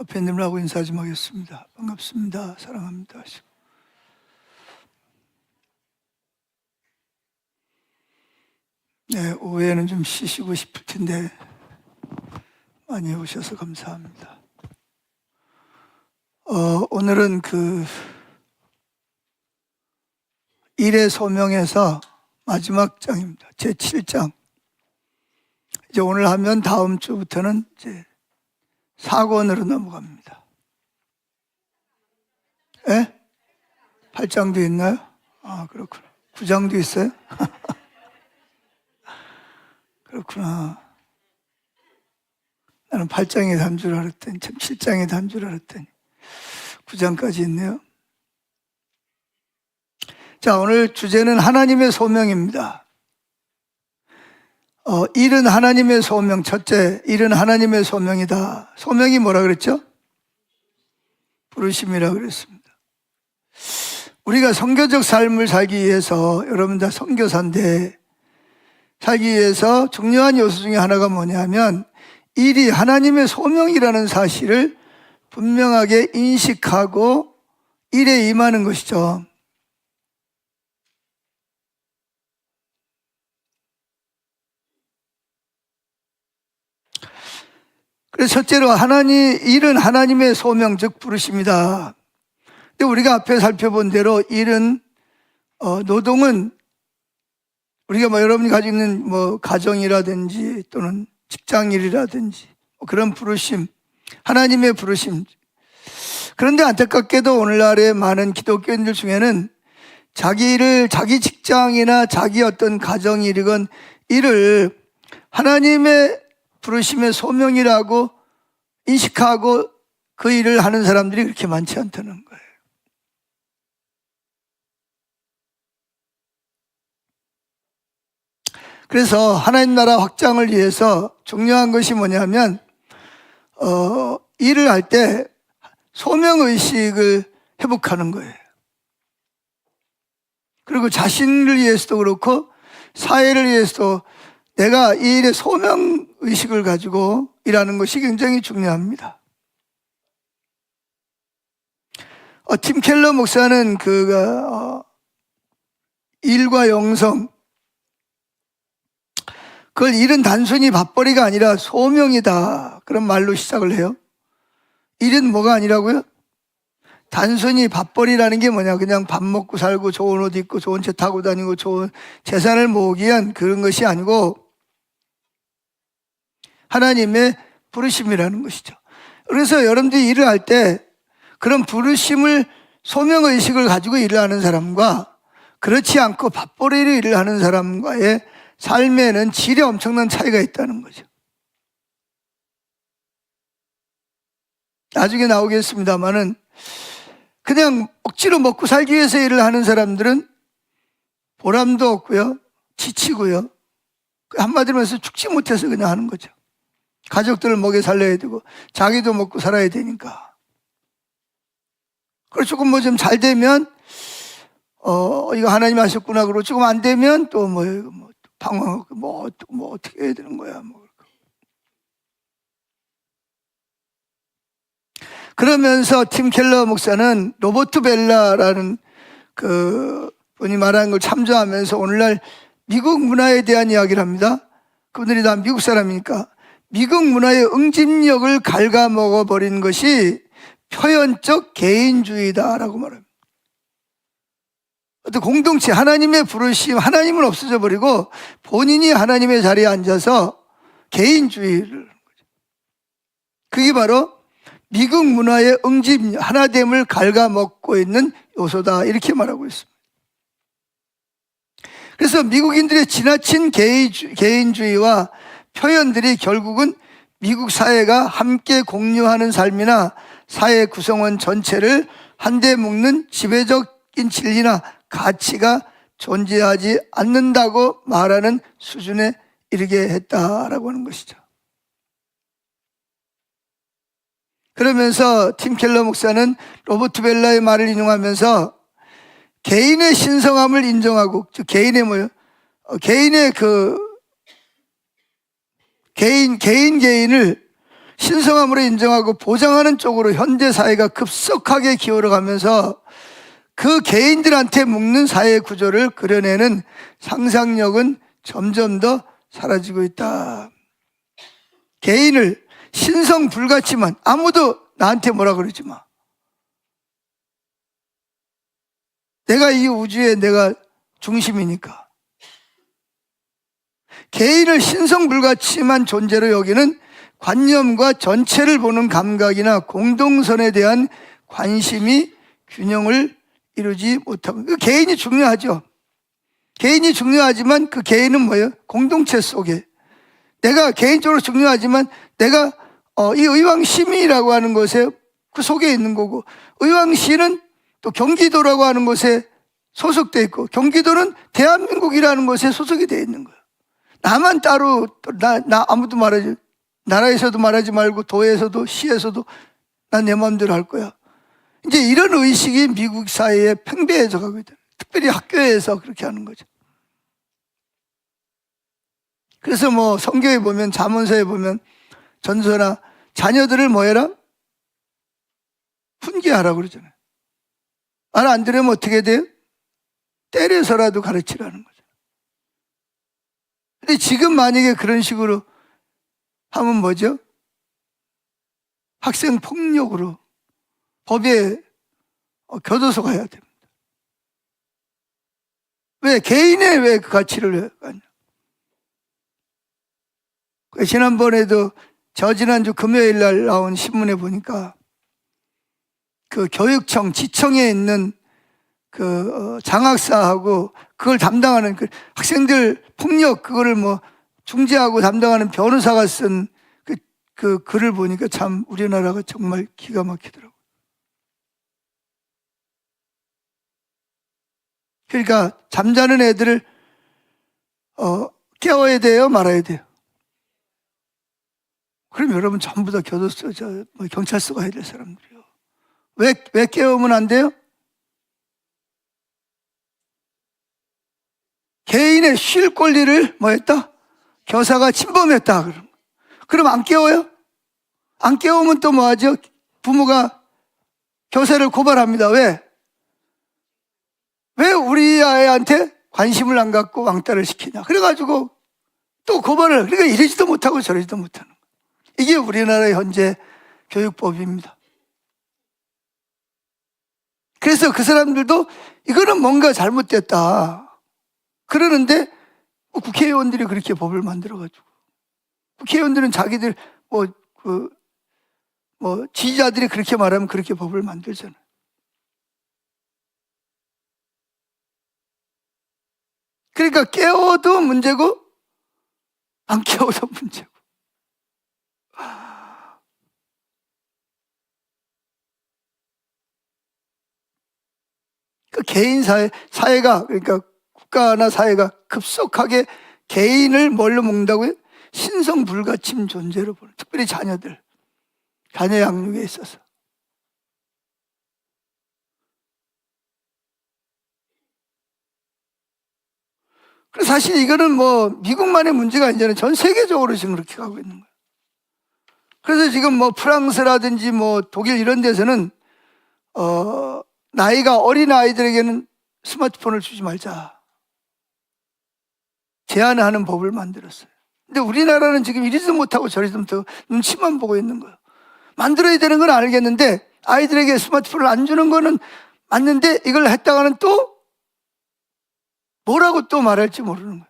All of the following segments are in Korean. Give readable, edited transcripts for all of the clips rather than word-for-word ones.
옆에 있는 분하고 인사 좀 하겠습니다. 반갑습니다. 사랑합니다. 네, 오후에는 좀 쉬시고 싶을 텐데 많이 오셔서 감사합니다. 오늘은 일의 소명에서 마지막 장입니다. 제 7장. 이제 오늘 하면 다음 주부터는 이제 4권으로 넘어갑니다. 예? 8장도 있나요? 아, 그렇구나. 9장도 있어요? 그렇구나. 나는 8장에 단 줄 알았더니, 참 7장에 단 줄 알았더니 9장까지 있네요. 자, 오늘 주제는 하나님의 소명입니다. 일은 하나님의 소명. 첫째, 일은 하나님의 소명이다. 소명이 뭐라 그랬죠? 부르심이라 그랬습니다. 우리가 선교적 삶을 살기 위해서, 여러분 다 선교사인데 살기 위해서 중요한 요소 중에 하나가 뭐냐면 일이 하나님의 소명이라는 사실을 분명하게 인식하고 일에 임하는 것이죠. 그래서 첫째로 일은 하나님의 소명, 즉 부르심이다. 근데 우리가 앞에 살펴본 대로 일은, 노동은 우리가 여러분이 가지고 있는 가정이라든지 또는 직장일이라든지 그런 부르심, 하나님의 부르심. 그런데 안타깝게도 오늘날의 많은 기독교인들 중에는 자기 일을, 자기 직장이나 자기 어떤 가정일이건 일을 하나님의 부르심의 소명이라고 인식하고 그 일을 하는 사람들이 그렇게 많지 않다는 거예요. 그래서 하나님 나라 확장을 위해서 중요한 것이 뭐냐면 일을 할 때 소명의식을 회복하는 거예요. 그리고 자신을 위해서도 그렇고 사회를 위해서도 내가 이 일의 소명의식을 가지고 일하는 것이 굉장히 중요합니다. 팀 켈러 목사는 일과 영성, 그걸 일은 단순히 밥벌이가 아니라 소명이다, 그런 말로 시작을 해요. 일은 뭐가 아니라고요? 단순히 밥벌이라는 게 뭐냐, 그냥 밥 먹고 살고 좋은 옷 입고 좋은 차 타고 다니고 좋은 재산을 모으기 위한 그런 것이 아니고 하나님의 부르심이라는 것이죠. 그래서 여러분들이 일을 할 때 그런 부르심을, 소명의식을 가지고 일을 하는 사람과 그렇지 않고 밥벌이로 일을 하는 사람과의 삶에는 질에 엄청난 차이가 있다는 거죠. 나중에 나오겠습니다만은 그냥 억지로 먹고 살기 위해서 일을 하는 사람들은 보람도 없고요, 지치고요, 한마디로 해서 죽지 못해서 그냥 하는 거죠. 가족들을 먹여 살려야 되고 자기도 먹고 살아야 되니까. 그리고 조금 좀 잘 되면 이거 하나님 하셨구나 그러고, 조금 안 되면 또 방황하고 어떻게 해야 되는 거야 그러면서 팀 켈러 목사는 로버트 벨라라는 분이 말하는 걸 참조하면서 오늘날 미국 문화에 대한 이야기를 합니다. 그분들이 다 미국 사람이니까 미국 문화의 응집력을 갉아먹어버린 것이 표현적 개인주의다라고 말합니다. 어떤 공동체, 하나님의 부르심, 하나님은 없어져 버리고 본인이 하나님의 자리에 앉아서 개인주의를 하는 거죠. 그게 바로 미국 문화의 응집력, 하나됨을 갉아먹고 있는 요소다, 이렇게 말하고 있습니다. 그래서 미국인들의 지나친 개인주의와 표현들이 결국은 미국 사회가 함께 공유하는 삶이나 사회 구성원 전체를 한데 묶는 지배적인 진리나 가치가 존재하지 않는다고 말하는 수준에 이르게 했다라고 하는 것이죠. 그러면서 팀 켈러 목사는 로버트 벨라의 말을 인용하면서 개인의 신성함을 인정하고, 개인의 개인의 개인을 신성함으로 인정하고 보장하는 쪽으로 현대 사회가 급속하게 기울어가면서 그 개인들한테 묶는 사회 구조를 그려내는 상상력은 점점 더 사라지고 있다. 개인을 신성 불가치만, 아무도 나한테 뭐라 그러지 마. 내가 이 우주에 내가 중심이니까. 개인을 신성 불가치만 존재로 여기는 관념과 전체를 보는 감각이나 공동선에 대한 관심이 균형을 이루지 못하고, 그 개인이 중요하죠. 개인이 중요하지만 그 개인은 뭐예요? 공동체 속에. 내가 개인적으로 중요하지만 내가 이 의왕시민이라고 하는 곳에 그 속에 있는 거고, 의왕시는 또 경기도라고 하는 곳에 소속돼 있고, 경기도는 대한민국이라는 곳에 소속이 돼 있는 거예요. 나만 따로 나 아무도 말하지, 나라에서도 말하지 말고 도에서도 시에서도 난 내 마음대로 할 거야. 이제 이런 의식이 미국 사회에 팽배해져 가고 있다. 특별히 학교에서 그렇게 하는 거죠. 그래서 뭐 성경에 보면, 잠언서에 보면, 전서나 자녀들을 뭐 해라? 훈계하라고 그러잖아요. 말 안 들으면 어떻게 돼요? 때려서라도 가르치라는 거죠. 근데 지금 만약에 그런 식으로 하면 뭐죠? 학생 폭력으로 법에 교도소 가야 됩니다. 왜? 개인의 왜 그 가치를 가냐? 지난번에도 지난주 금요일 날 나온 신문에 보니까 그 교육청, 지청에 있는 그 장학사하고 그걸 담당하는 그 학생들 폭력 그거를 뭐 중재하고 담당하는 변호사가 쓴 그 글을 보니까 참 우리나라가 정말 기가 막히더라고요. 그러니까 잠자는 애들을 깨워야 돼요, 말아야 돼요? 그럼 여러분 전부 다 교도소, 경찰서 가야 될 사람들이요. 왜 깨우면 안 돼요? 개인의 쉴 권리를 뭐 했다? 교사가 침범했다. 그럼 안 깨워요? 안 깨우면 또 뭐 하죠? 부모가 교사를 고발합니다. 왜? 왜 우리 아이한테 관심을 안 갖고 왕따를 시키냐? 그래가지고 또 고발을, 그러니까 이러지도 못하고 저러지도 못하는 거예요. 이게 우리나라의 현재 교육법입니다. 그래서 그 사람들도 이거는 뭔가 잘못됐다 그러는데 국회의원들이 그렇게 법을 만들어가지고, 국회의원들은 자기들 지지자들이 그렇게 말하면 그렇게 법을 만들잖아요. 그러니까 깨워도 문제고 안 깨워도 문제고. 그 개인 사회가, 그러니까 국가나 사회가 급속하게 개인을 뭘로 먹는다고요? 신성 불가침 존재로 보는, 특별히 자녀 양육에 있어서. 그래서 사실 이거는 뭐 미국만의 문제가 아니잖아요. 전 세계적으로 지금 그렇게 가고 있는 거예요. 그래서 지금 뭐 프랑스라든지 뭐 독일 이런 데서는 나이가 어린 아이들에게는 스마트폰을 주지 말자, 제한하는 법을 만들었어요. 근데 우리나라는 지금 이리지도 못하고 저리지도 못하고 눈치만 보고 있는 거예요. 만들어야 되는 건 알겠는데 아이들에게 스마트폰을 안 주는 거는 맞는데 이걸 했다가는 또 뭐라고 또 말할지 모르는 거예요.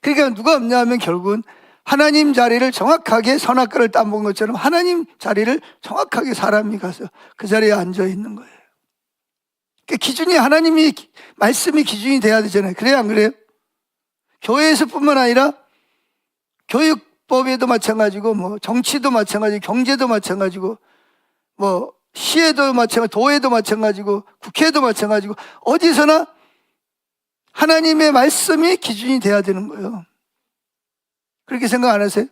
그러니까 누가 없냐면 결국은 하나님 자리를 정확하게, 선악과를 따먹은 것처럼 하나님 자리를 정확하게 사람이 가서 그 자리에 앉아 있는 거예요. 그러니까 기준이 하나님이, 말씀이 기준이 돼야 되잖아요. 그래요, 안 그래요? 교회에서뿐만 아니라 교육법에도 마찬가지고, 뭐 정치도 마찬가지고, 경제도 마찬가지고, 뭐 시에도 마찬가지고, 도에도 마찬가지고, 국회도 마찬가지고, 어디서나 하나님의 말씀이 기준이 돼야 되는 거예요. 그렇게 생각 안 하세요?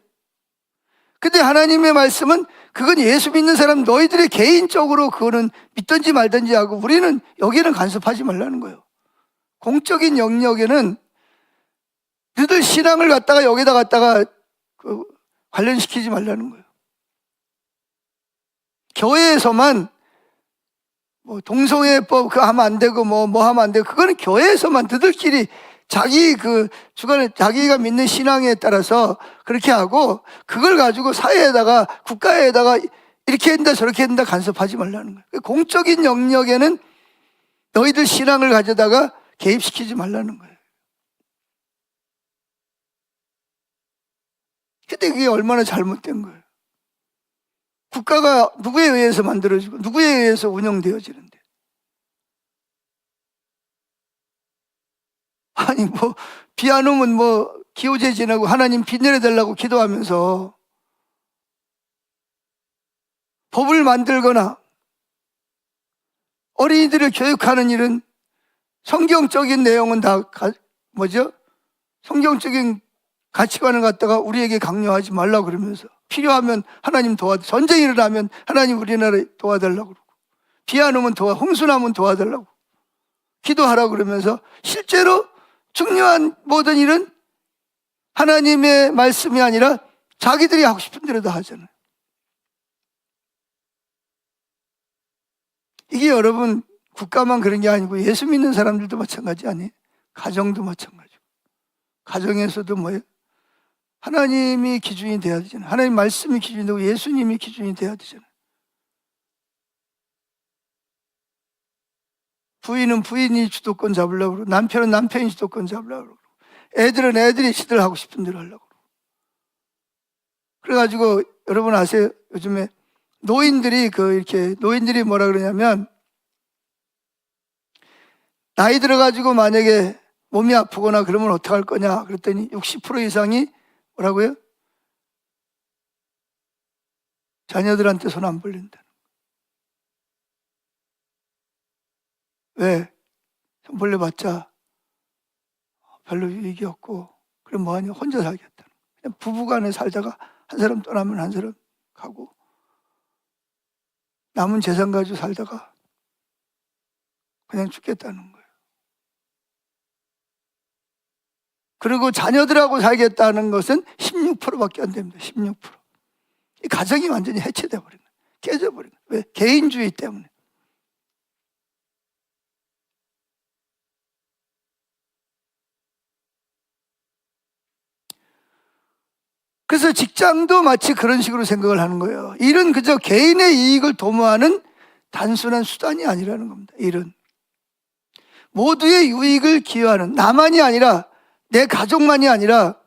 근데 하나님의 말씀은 그건 예수 믿는 사람 너희들의 개인적으로 그거는 믿든지 말든지 하고 우리는 여기는 간섭하지 말라는 거예요. 공적인 영역에는 너희들 신앙을 갖다가 여기다 갖다가 관련시키지 말라는 거예요. 교회에서만 뭐 동성애법 그거 하면 안 되고 뭐 하면 안 되고 그거는 교회에서만 너희들끼리 자기 주관에 자기가 믿는 신앙에 따라서 그렇게 하고 그걸 가지고 사회에다가 국가에다가 이렇게 한다 저렇게 한다 간섭하지 말라는 거예요. 공적인 영역에는 너희들 신앙을 가져다가 개입시키지 말라는 거예요. 근데 그게 얼마나 잘못된 거예요. 국가가 누구에 의해서 만들어지고 누구에 의해서 운영되어지는데. 아니 비 안 오면 기호제 지나고 하나님 비 내려달라고 기도하면서 법을 만들거나 어린이들을 교육하는 일은 성경적인 내용은 다 성경적인 가치관을 갖다가 우리에게 강요하지 말라고 그러면서 필요하면 하나님 전쟁이 일어나면 하나님 우리나라 도와달라고 그러고 비 안 오면 홍수 나면 도와달라고 기도하라고 그러면서 실제로 중요한 모든 일은 하나님의 말씀이 아니라 자기들이 하고 싶은 대로 다 하잖아요. 이게 여러분 국가만 그런 게 아니고 예수 믿는 사람들도 마찬가지 아니에요? 가정도 마찬가지고 가정에서도 하나님이 기준이 돼야 되잖아요. 하나님 말씀이 기준이 되고 예수님이 기준이 돼야 되잖아요. 부인은 부인이 주도권 잡으려고 그러고 남편은 남편이 주도권 잡으려고 그러고 애들은 애들이 시들 하고 싶은 대로 하려고 그러고 그래가지고 여러분 아세요? 요즘에 노인들이 노인들이 뭐라 그러냐면 나이 들어가지고 만약에 몸이 아프거나 그러면 어떡할 거냐 그랬더니 60% 이상이 뭐라고요? 자녀들한테 손 안 벌린다. 왜? 손 벌려봤자 별로 유익이 없고 그럼 뭐하냐? 혼자 살겠다. 그냥 부부간에 살다가 한 사람 떠나면 한 사람 가고 남은 재산 가지고 살다가 그냥 죽겠다는 거예요. 그리고 자녀들하고 살겠다는 것은 16%밖에 안 됩니다. 16%. 이 가정이 완전히 해체돼 버린 거예요. 깨져버린 거예요. 왜? 개인주의 때문에. 그래서 직장도 마치 그런 식으로 생각을 하는 거예요. 일은 그저 개인의 이익을 도모하는 단순한 수단이 아니라는 겁니다. 일은 모두의 유익을 기여하는, 나만이 아니라 내 가족만이 아니라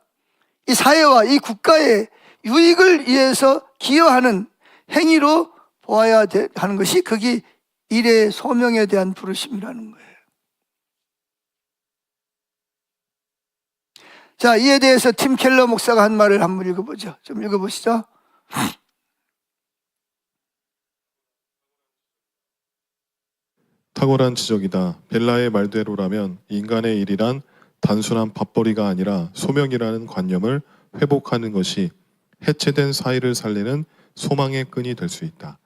이 사회와 이 국가의 유익을 위해서 기여하는 행위로 보아야 하는 것이 그게 일의 소명에 대한 부르심이라는 거예요. 자, 이에 대해서 팀 켈러 목사가 한 말을 한번 읽어보죠. 좀 읽어보시죠. 탁월한 지적이다. 벨라의 말대로라면 인간의 일이란 단순한 밥벌이가 아니라 소명이라는 관념을 회복하는 것이 해체된 사회를 살리는 소망의 끈이 될 수 있다.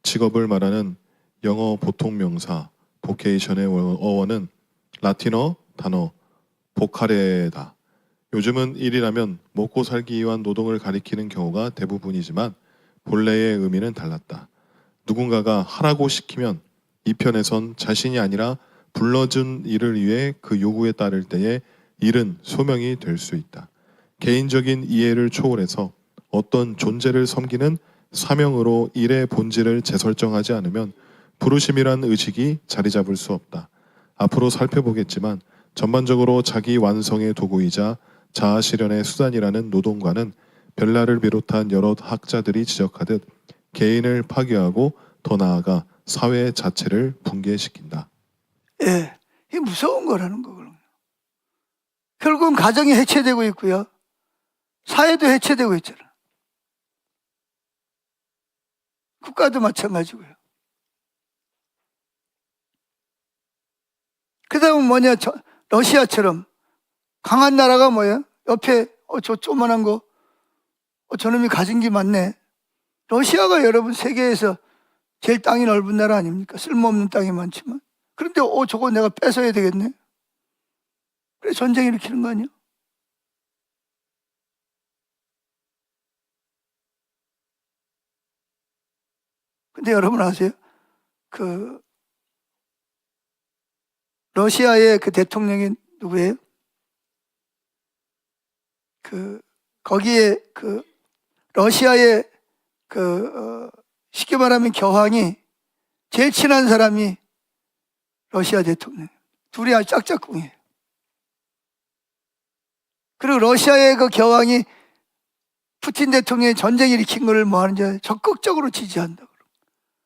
직업을 말하는 영어 보통 명사 보케이션의 어원은 라틴어 단어 보카레다. 요즘은 일이라면 먹고 살기 위한 노동을 가리키는 경우가 대부분이지만 본래의 의미는 달랐다. 누군가가 하라고 시키면 이 편에선 자신이 아니라 불러준 일을 위해 그 요구에 따를 때에 일은 소명이 될 수 있다. 개인적인 이해를 초월해서 어떤 존재를 섬기는 사명으로 일의 본질을 재설정하지 않으면 부르심이란 의식이 자리 잡을 수 없다. 앞으로 살펴보겠지만 전반적으로 자기 완성의 도구이자 자아 실현의 수단이라는 노동과는 벨라를 비롯한 여러 학자들이 지적하듯 개인을 파괴하고 더 나아가 사회 자체를 붕괴시킨다. 예, 이게 무서운 거라는 거거든요. 결국은 가정이 해체되고 있고요. 사회도 해체되고 있잖아요. 국가도 마찬가지고요. 그 다음은 뭐냐, 러시아처럼 강한 나라가 뭐예요? 옆에 저 조그만한 거 저놈이 가진 게 많네. 러시아가 여러분 세계에서 제일 땅이 넓은 나라 아닙니까? 쓸모없는 땅이 많지만. 그런데 저거 내가 뺏어야 되겠네. 그래 전쟁 일으키는 거 아니야? 근데 여러분 아세요? 러시아의 대통령이 누구예요? 거기에 러시아의 쉽게 말하면 교황이 제일 친한 사람이 러시아 대통령. 둘이 아주 짝짝꿍이에요. 그리고 러시아의 교황이 푸틴 대통령이 전쟁 일으킨 것을 뭐 하는지 적극적으로 지지한다.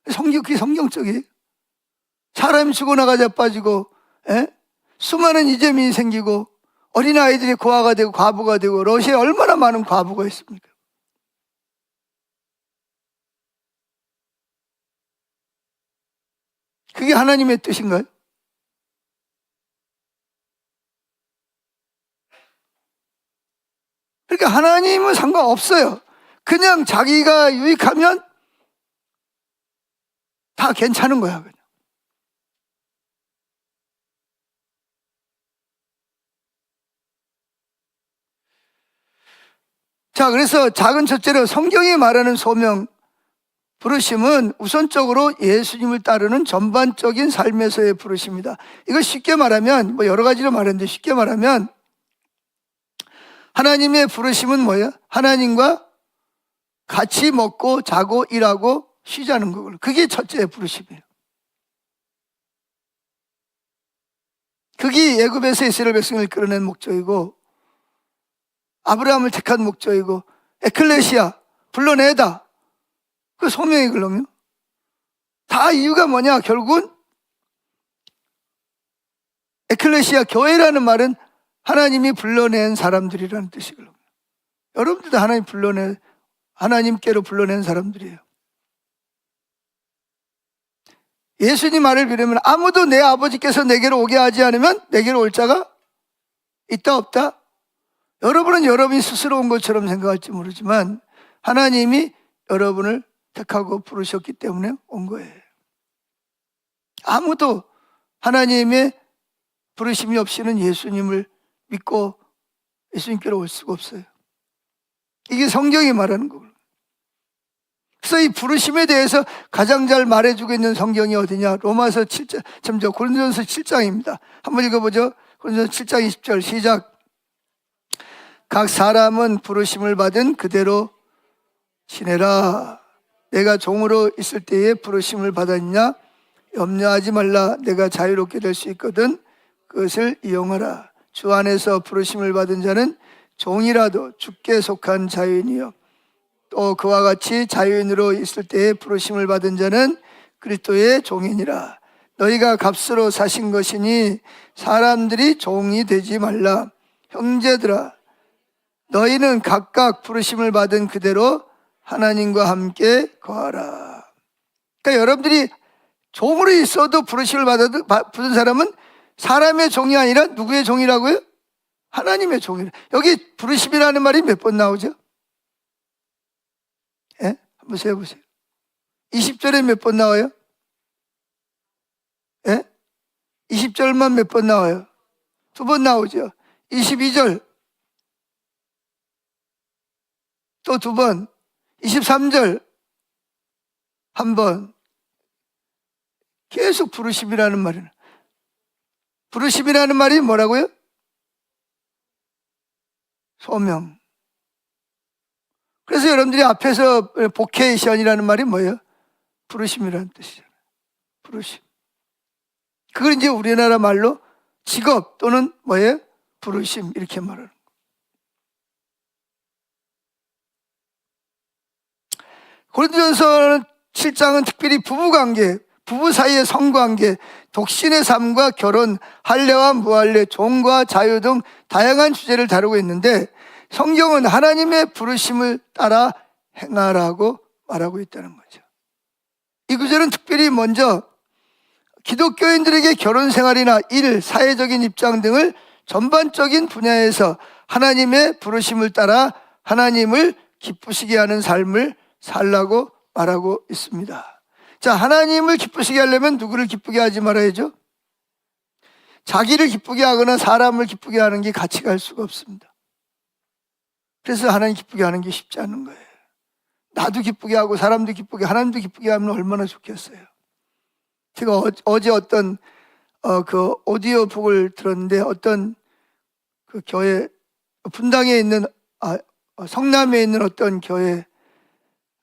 그게 성경적이에요. 사람이 죽어나가 자빠지고, 수많은 이재민이 생기고, 어린아이들이 고아가 되고 과부가 되고, 러시아에 얼마나 많은 과부가 있습니까? 그게 하나님의 뜻인가요? 그러니까 하나님은 상관없어요. 그냥 자기가 유익하면 다 괜찮은 거야, 그냥. 자, 그래서 작은 첫째로 성경이 말하는 소명, 부르심은 우선적으로 예수님을 따르는 전반적인 삶에서의 부르심이다. 이걸 쉽게 말하면, 여러 가지로 말했는데 쉽게 말하면 하나님의 부르심은 뭐예요? 하나님과 같이 먹고 자고 일하고 쉬자는 거고요. 그게 첫째 부르심이에요. 그게 애굽에서 이스라엘 백성을 끌어낸 목적이고, 아브라함을 택한 목적이고, 에클레시아 불러내다, 그 소명이 그러면 다 이유가 뭐냐? 결국은 에클레시아 교회라는 말은 하나님이 불러낸 사람들이라는 뜻이거든요. 여러분들도 하나님께로 불러낸 사람들이에요. 예수님 말을 빌으면 아무도 내 아버지께서 내게로 오게 하지 않으면 내게로 올 자가 있다 없다? 여러분은 여러분이 스스로 온 것처럼 생각할지 모르지만 하나님이 여러분을 택하고 부르셨기 때문에 온 거예요. 아무도 하나님의 부르심이 없이는 예수님을 믿고 예수님께로 올 수가 없어요. 이게 성경이 말하는 거고요. 그래서 이 부르심에 대해서 가장 잘 말해주고 있는 성경이 어디냐? 로마서 7장, 고린도전서 7장입니다. 한번 읽어보죠. 고린도전서 7장 20절 시작. 각 사람은 부르심을 받은 그대로 지내라. 내가 종으로 있을 때에 부르심을 받았냐? 염려하지 말라. 내가 자유롭게 될 수 있거든. 그것을 이용하라. 주 안에서 부르심을 받은 자는 종이라도 주께 속한 자유인이요. 또 그와 같이 자유인으로 있을 때에 부르심을 받은 자는 그리스도의 종이니라. 너희가 값으로 사신 것이니 사람들이 종이 되지 말라. 형제들아, 너희는 각각 부르심을 받은 그대로 하나님과 함께 거하라. 그러니까 여러분들이 종으로 있어도 부르심을 받은 사람은 사람의 종이 아니라 누구의 종이라고요? 하나님의 종이라. 여기 부르심이라는 말이 몇 번 나오죠? 예? 한번 세어보세요. 20절에 몇 번 나와요? 예? 20절만 몇 번 나와요? 2번 나오죠. 22절 또 2번, 23절 한 번. 계속 부르심이라는 말이에요. 부르심이라는 말이 뭐라고요? 소명. 그래서 여러분들이 앞에서 보케이션이라는 말이 뭐예요? 부르심이라는 뜻이잖아요. 부르심. 그걸 이제 우리나라 말로 직업 또는 뭐예요? 부르심 이렇게 말하는 거예요. 고린도전서 7장은 특별히 부부관계, 부부 사이의 성관계, 독신의 삶과 결혼, 할례와 무할례, 종과 자유 등 다양한 주제를 다루고 있는데 성경은 하나님의 부르심을 따라 행하라고 말하고 있다는 거죠. 이 구절은 특별히 먼저 기독교인들에게 결혼 생활이나 일, 사회적인 입장 등을 전반적인 분야에서 하나님의 부르심을 따라 하나님을 기쁘시게 하는 삶을 살라고 말하고 있습니다. 자, 하나님을 기쁘시게 하려면 누구를 기쁘게 하지 말아야죠? 자기를 기쁘게 하거나 사람을 기쁘게 하는 게 같이 갈 수가 없습니다. 그래서 하나님 기쁘게 하는 게 쉽지 않은 거예요. 나도 기쁘게 하고 사람도 기쁘게, 하나님도 기쁘게 하면 얼마나 좋겠어요. 제가 어제 어떤 그 오디오북을 들었는데, 어떤 그 교회 분당에 있는 성남에 있는 어떤 교회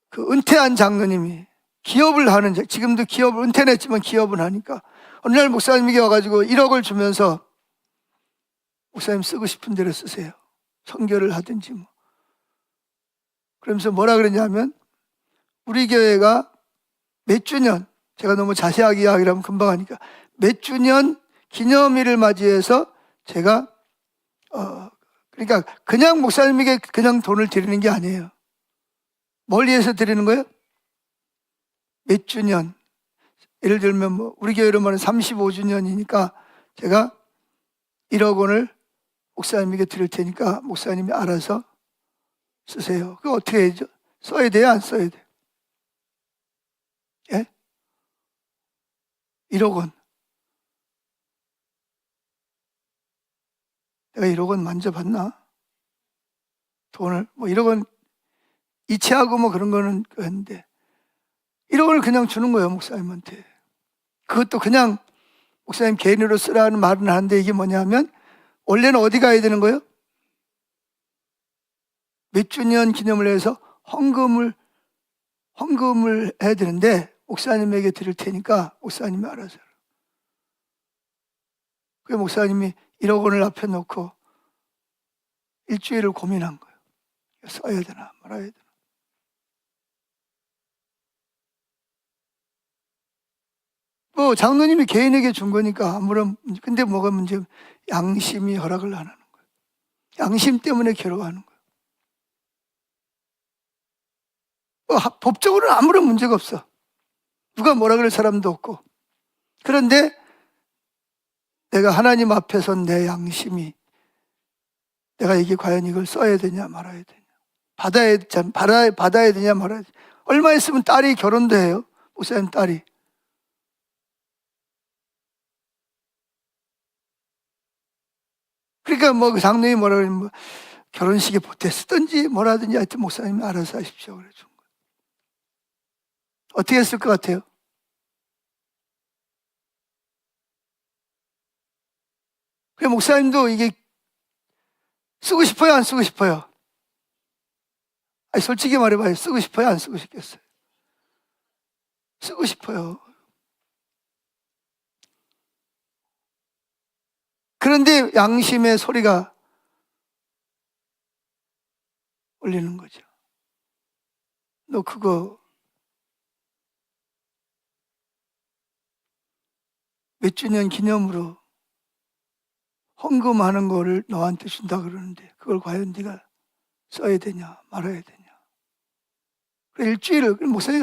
그 은퇴한 장로님이 기업을 하는, 지금도 기업을 은퇴는 했지만 기업을 하니까 어느 날 목사님에게 와가지고 1억을 주면서 목사님 쓰고 싶은 대로 쓰세요. 선교를 하든지 뭐. 그러면서 뭐라 그랬냐면, 우리 교회가 몇 주년, 제가 너무 자세하게 이야기하면 금방 하니까, 몇 주년 기념일을 맞이해서 제가 그러니까 그냥 목사님에게 그냥 돈을 드리는 게 아니에요. 뭘 위해서 드리는 거예요? 몇 주년. 예를 들면 뭐 우리 교회로 말하면 35주년이니까 제가 1억 원을 목사님에게 드릴 테니까 목사님이 알아서 쓰세요. 그거 어떻게 해야죠? 써야 돼요? 안 써야 돼요? 예? 1억 원. 내가 1억 원 만져봤나? 돈을 뭐 1억 원 이체하고 뭐 그런 거는 했는데 1억 원을 그냥 주는 거예요, 목사님한테. 그것도 그냥 목사님 개인으로 쓰라는 말은 하는데, 이게 뭐냐면 원래는 어디 가야 되는 거예요? 몇 주년 기념을 해서 헌금을 해야 되는데 목사님에게 드릴 테니까 목사님이 알아서. 그 목사님이 1억 원을 앞에 놓고 일주일을 고민한 거예요. 써야 되나 말아야 되나. 뭐 장로님이 개인에게 준 거니까 아무런, 근데 뭐가 문제면 양심이 허락을 안 하는 거예요. 양심 때문에 괴로워하는 거예요. 법적으로는 아무런 문제가 없어. 누가 뭐라 그럴 사람도 없고. 그런데 내가 하나님 앞에서 내 양심이, 내가 이게 과연 이걸 써야 되냐 말아야 되냐, 받아야 되냐 말아야 되냐. 얼마 있으면 딸이 결혼도 해요. 목사님 딸이. 그러니까 뭐 그 장로님이 뭐라 그러면 뭐 결혼식에 보태 쓰든지 뭐라든지 하여튼 목사님이 알아서 하십시오 그래 준 거예요. 어떻게 했을 것 같아요? 그 목사님도 이게 쓰고 싶어요, 안 쓰고 싶어요? 아니, 솔직히 말해봐요. 쓰고 싶어요, 안 쓰고 싶겠어요? 쓰고 싶어요. 그런데 양심의 소리가 울리는 거죠. 너 그거 몇 주년 기념으로 헌금하는 거를 너한테 준다 그러는데 그걸 과연 네가 써야 되냐 말아야 되냐. 그래, 일주일을 목사님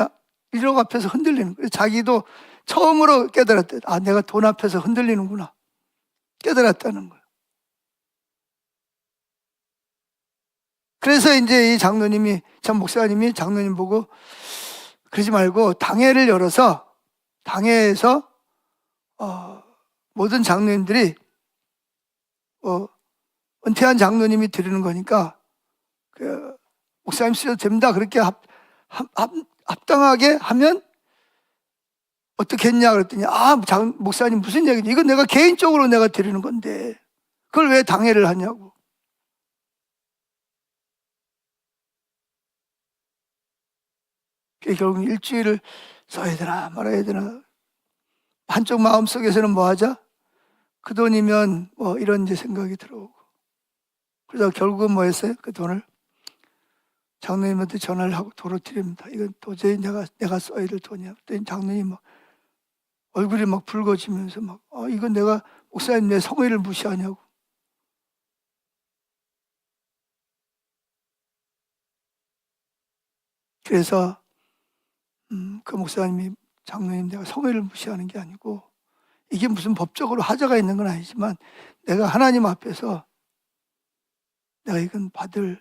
1억 앞에서 흔들리는 거예요. 자기도 처음으로 깨달았대. 아, 내가 돈 앞에서 흔들리는구나. 깨달았다는 거예요. 그래서 이제 이 장로님이, 참 목사님이 장로님 보고 그러지 말고 당회를 열어서, 당회에서 모든 장로님들이 은퇴한 장로님이 드리는 거니까 그 목사님 쓰셔도 됩니다. 그렇게 합당하게 하면 어떻겠냐 그랬더니, 목사님 무슨 얘기냐, 이건 내가 개인적으로 내가 드리는 건데 그걸 왜 당회를 하냐고. 결국 일주일을 써야 되나 말아야 되나. 한쪽 마음속에서는 뭐 하자? 그 돈이면 뭐 이런 이제 생각이 들어오고. 그래서 결국은 뭐 했어요? 그 돈을 장로님한테 전화를 하고 도로 드립니다. 이건 도저히 내가 써야 될 돈이야. 그랬더니 장로님 막 얼굴이 막 붉어지면서 막, 이건 내가 목사님 내 성의를 무시하냐고. 그래서 그 목사님이, 장로님 내가 성의를 무시하는 게 아니고, 이게 무슨 법적으로 하자가 있는 건 아니지만 내가 하나님 앞에서 내가 이건 받을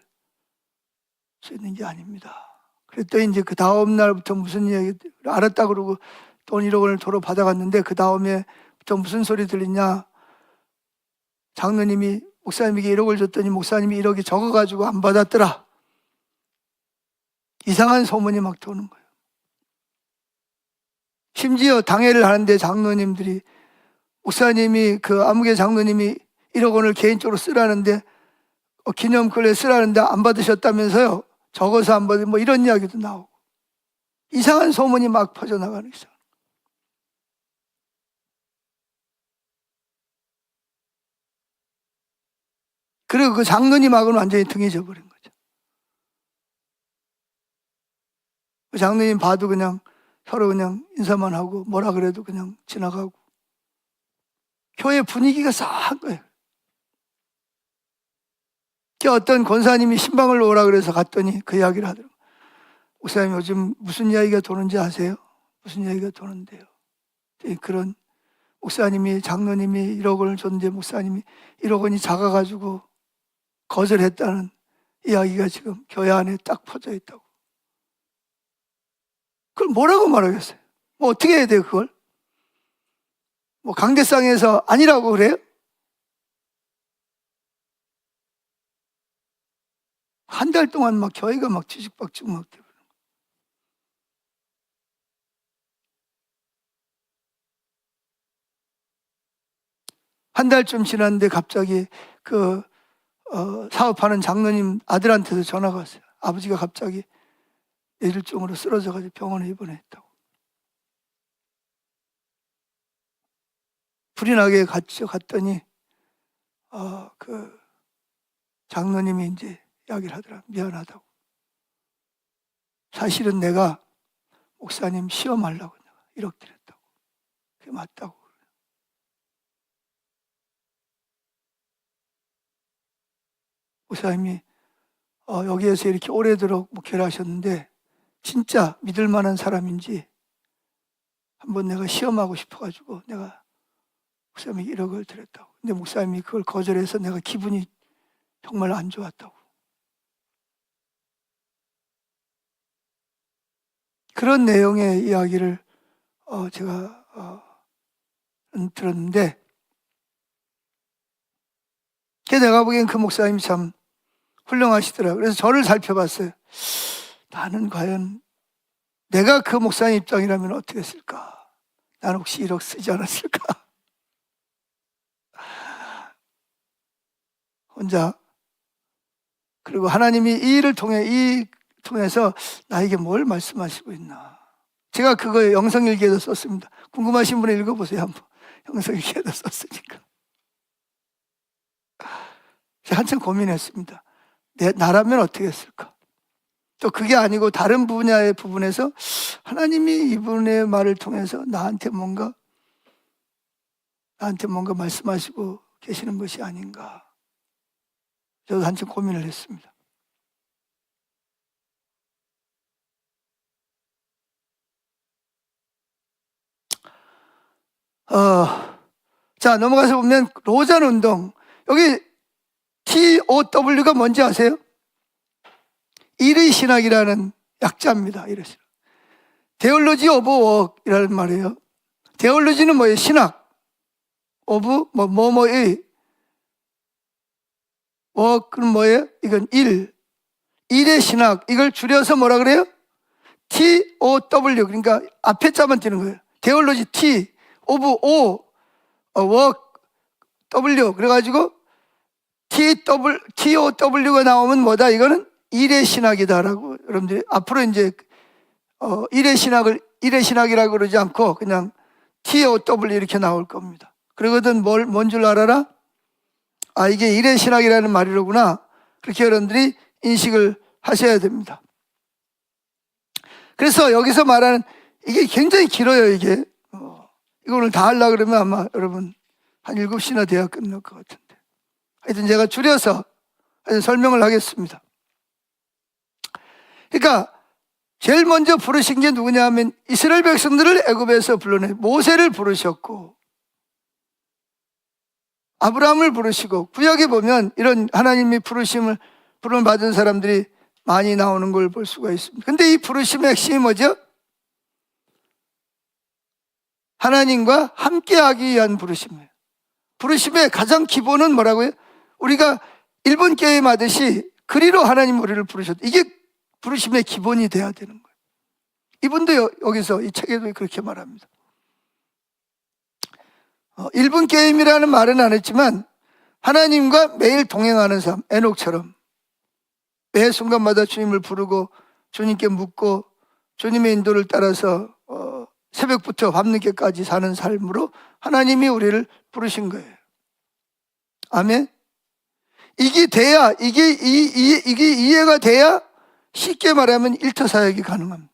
수 있는 게 아닙니다. 그랬더니 이제 그 다음 날부터 무슨 이야기 알았다 그러고 돈 1억 원을 도로 받아갔는데 그 다음에부터 무슨 소리 들리냐, 장로님이 목사님에게 1억을 줬더니 목사님이 1억이 적어가지고 안 받았더라. 이상한 소문이 막 도는 거예요. 심지어 당회를 하는데 장로님들이, 목사님이 그 아무개 장로님이 1억 원을 개인적으로 쓰라는데 기념글에 쓰라는데 안 받으셨다면서요. 적어서 안 받은 뭐 이런 이야기도 나오고 이상한 소문이 막 퍼져나가는 거죠. 그리고 그 장로님하고는 완전히 등이 져버린 거죠. 그 장로님 봐도 그냥 서로 그냥 인사만 하고 뭐라 그래도 그냥 지나가고 교회 분위기가 싸한 거예요. 어떤 권사님이 신방을 오라 그래서 갔더니 그 이야기를 하더라고요. 목사님 요즘 무슨 이야기가 도는지 아세요? 무슨 이야기가 도는데요? 그런 목사님이, 장로님이 1억 원을 줬는데 목사님이 1억 원이 작아가지고 거절했다는 이야기가 지금 교회 안에 딱 퍼져 있다고. 그걸 뭐라고 말하겠어요? 뭐 어떻게 해야 돼요 그걸? 뭐 강대상에서 아니라고 그래요? 한 달 동안 막 교회가 막 뒤죽박죽 막 되고. 한 달쯤 지났는데 갑자기 그 사업하는 장로님 아들한테도 전화가 왔어요. 아버지가 갑자기 뇌졸중으로 쓰러져가지고 병원에 입원했다고. 불이 나게 갔더니 그 장로님이 이제 이야기를 하더라. 미안하다고. 사실은 내가 목사님 시험하려고 내가 1억 드렸다고. 그게 맞다고. 목사님이 여기에서 이렇게 오래도록 목회를 하셨는데 진짜 믿을 만한 사람인지 한번 내가 시험하고 싶어가지고 내가 목사님에게 1억을 드렸다고. 근데 목사님이 그걸 거절해서 내가 기분이 정말 안 좋았다고. 그런 내용의 이야기를 제가 들었는데, 내가 보기엔 그 목사님이 참 훌륭하시더라고요. 그래서 저를 살펴봤어요. 나는 과연 내가 그 목사님 입장이라면 어떻게 했을까? 나는 혹시 1억 쓰지 않았을까? 혼자. 그리고 하나님이 이 일을 통해서 나에게 뭘 말씀하시고 있나. 제가 그거 영성일기에도 썼습니다. 궁금하신 분은 읽어보세요 한번. 영성일기에도 썼으니까. 제가 한참 고민했습니다. 나라면 어떻게 했을까? 또 그게 아니고 다른 분야의 부분에서 하나님이 이분의 말을 통해서 나한테 뭔가 말씀하시고 계시는 것이 아닌가. 저도 한참 고민을 했습니다. 자, 넘어가서 보면 로잔 운동. 여기 TOW가 뭔지 아세요? 일의 신학이라는 약자입니다. 이래 Theology of Work이라는 말이에요. Theology는 뭐예요? 신학. of 뭐뭐의 work는 뭐예요? 이건 일의 신학. 이걸 줄여서 뭐라 그래요? TOW. 그러니까 앞에 자만 띄는 거예요. Theology T of O work W. 그래가지고 TOW가 나오면 뭐다? 이거는 일의 신학이다라고 여러분들이 앞으로 이제 일의 신학이라고 그러지 않고 그냥 TOW 이렇게 나올 겁니다. 그러거든 뭔 줄 알아라? 이게 일의 신학이라는 말이로구나. 그렇게 여러분들이 인식을 하셔야 됩니다. 그래서 여기서 말하는 이게 굉장히 길어요. 이게 이거 오늘 다 하려고 그러면 아마 여러분 한 7시나 돼야 끝날 것 같은데, 하여튼 제가 줄여서 설명을 하겠습니다. 그러니까 제일 먼저 부르신 게 누구냐 하면 이스라엘 백성들을 애굽에서 불러내 모세를 부르셨고 아브라함을 부르시고, 구약에 보면 이런 하나님이 부름을 받은 사람들이 많이 나오는 걸 볼 수가 있습니다. 근데 이 부르심의 핵심이 뭐죠? 하나님과 함께하기 위한 부르심이에요. 부르심의 가장 기본은 뭐라고요? 우리가 일본 게임 하듯이 그리로 하나님 우리를 부르셨다. 이게 부르심의 기본이 돼야 되는 거예요. 이분도 여기서 이 책에도 그렇게 말합니다. 일본 게임이라는 말은 안 했지만 하나님과 매일 동행하는 삶, 에녹처럼 매 순간마다 주님을 부르고 주님께 묻고 주님의 인도를 따라서 새벽부터 밤늦게까지 사는 삶으로 하나님이 우리를 부르신 거예요. 아멘. 이게 돼야, 이게 이해가 돼야 쉽게 말하면 일터사역이 가능합니다.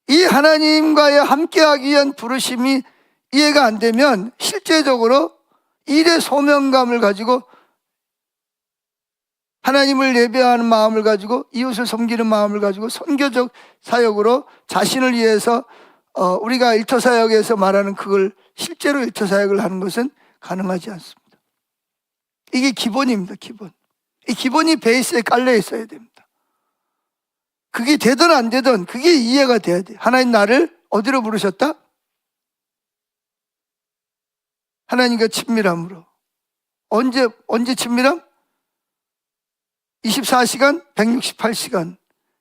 이 하나님과의 함께하기 위한 부르심이 이해가 안 되면 실제적으로 일의 소명감을 가지고 하나님을 예배하는 마음을 가지고 이웃을 섬기는 마음을 가지고 선교적 사역으로 자신을 위해서 우리가 일터사역에서 말하는 그걸 실제로 일터사역을 하는 것은 가능하지 않습니다. 이게 기본입니다. 기본. 이 기본이 베이스에 깔려 있어야 됩니다. 그게 되든 안 되든 그게 이해가 돼야 돼요. 하나님 나를 어디로 부르셨다? 하나님과 친밀함으로. 언제 친밀함? 24시간, 168시간,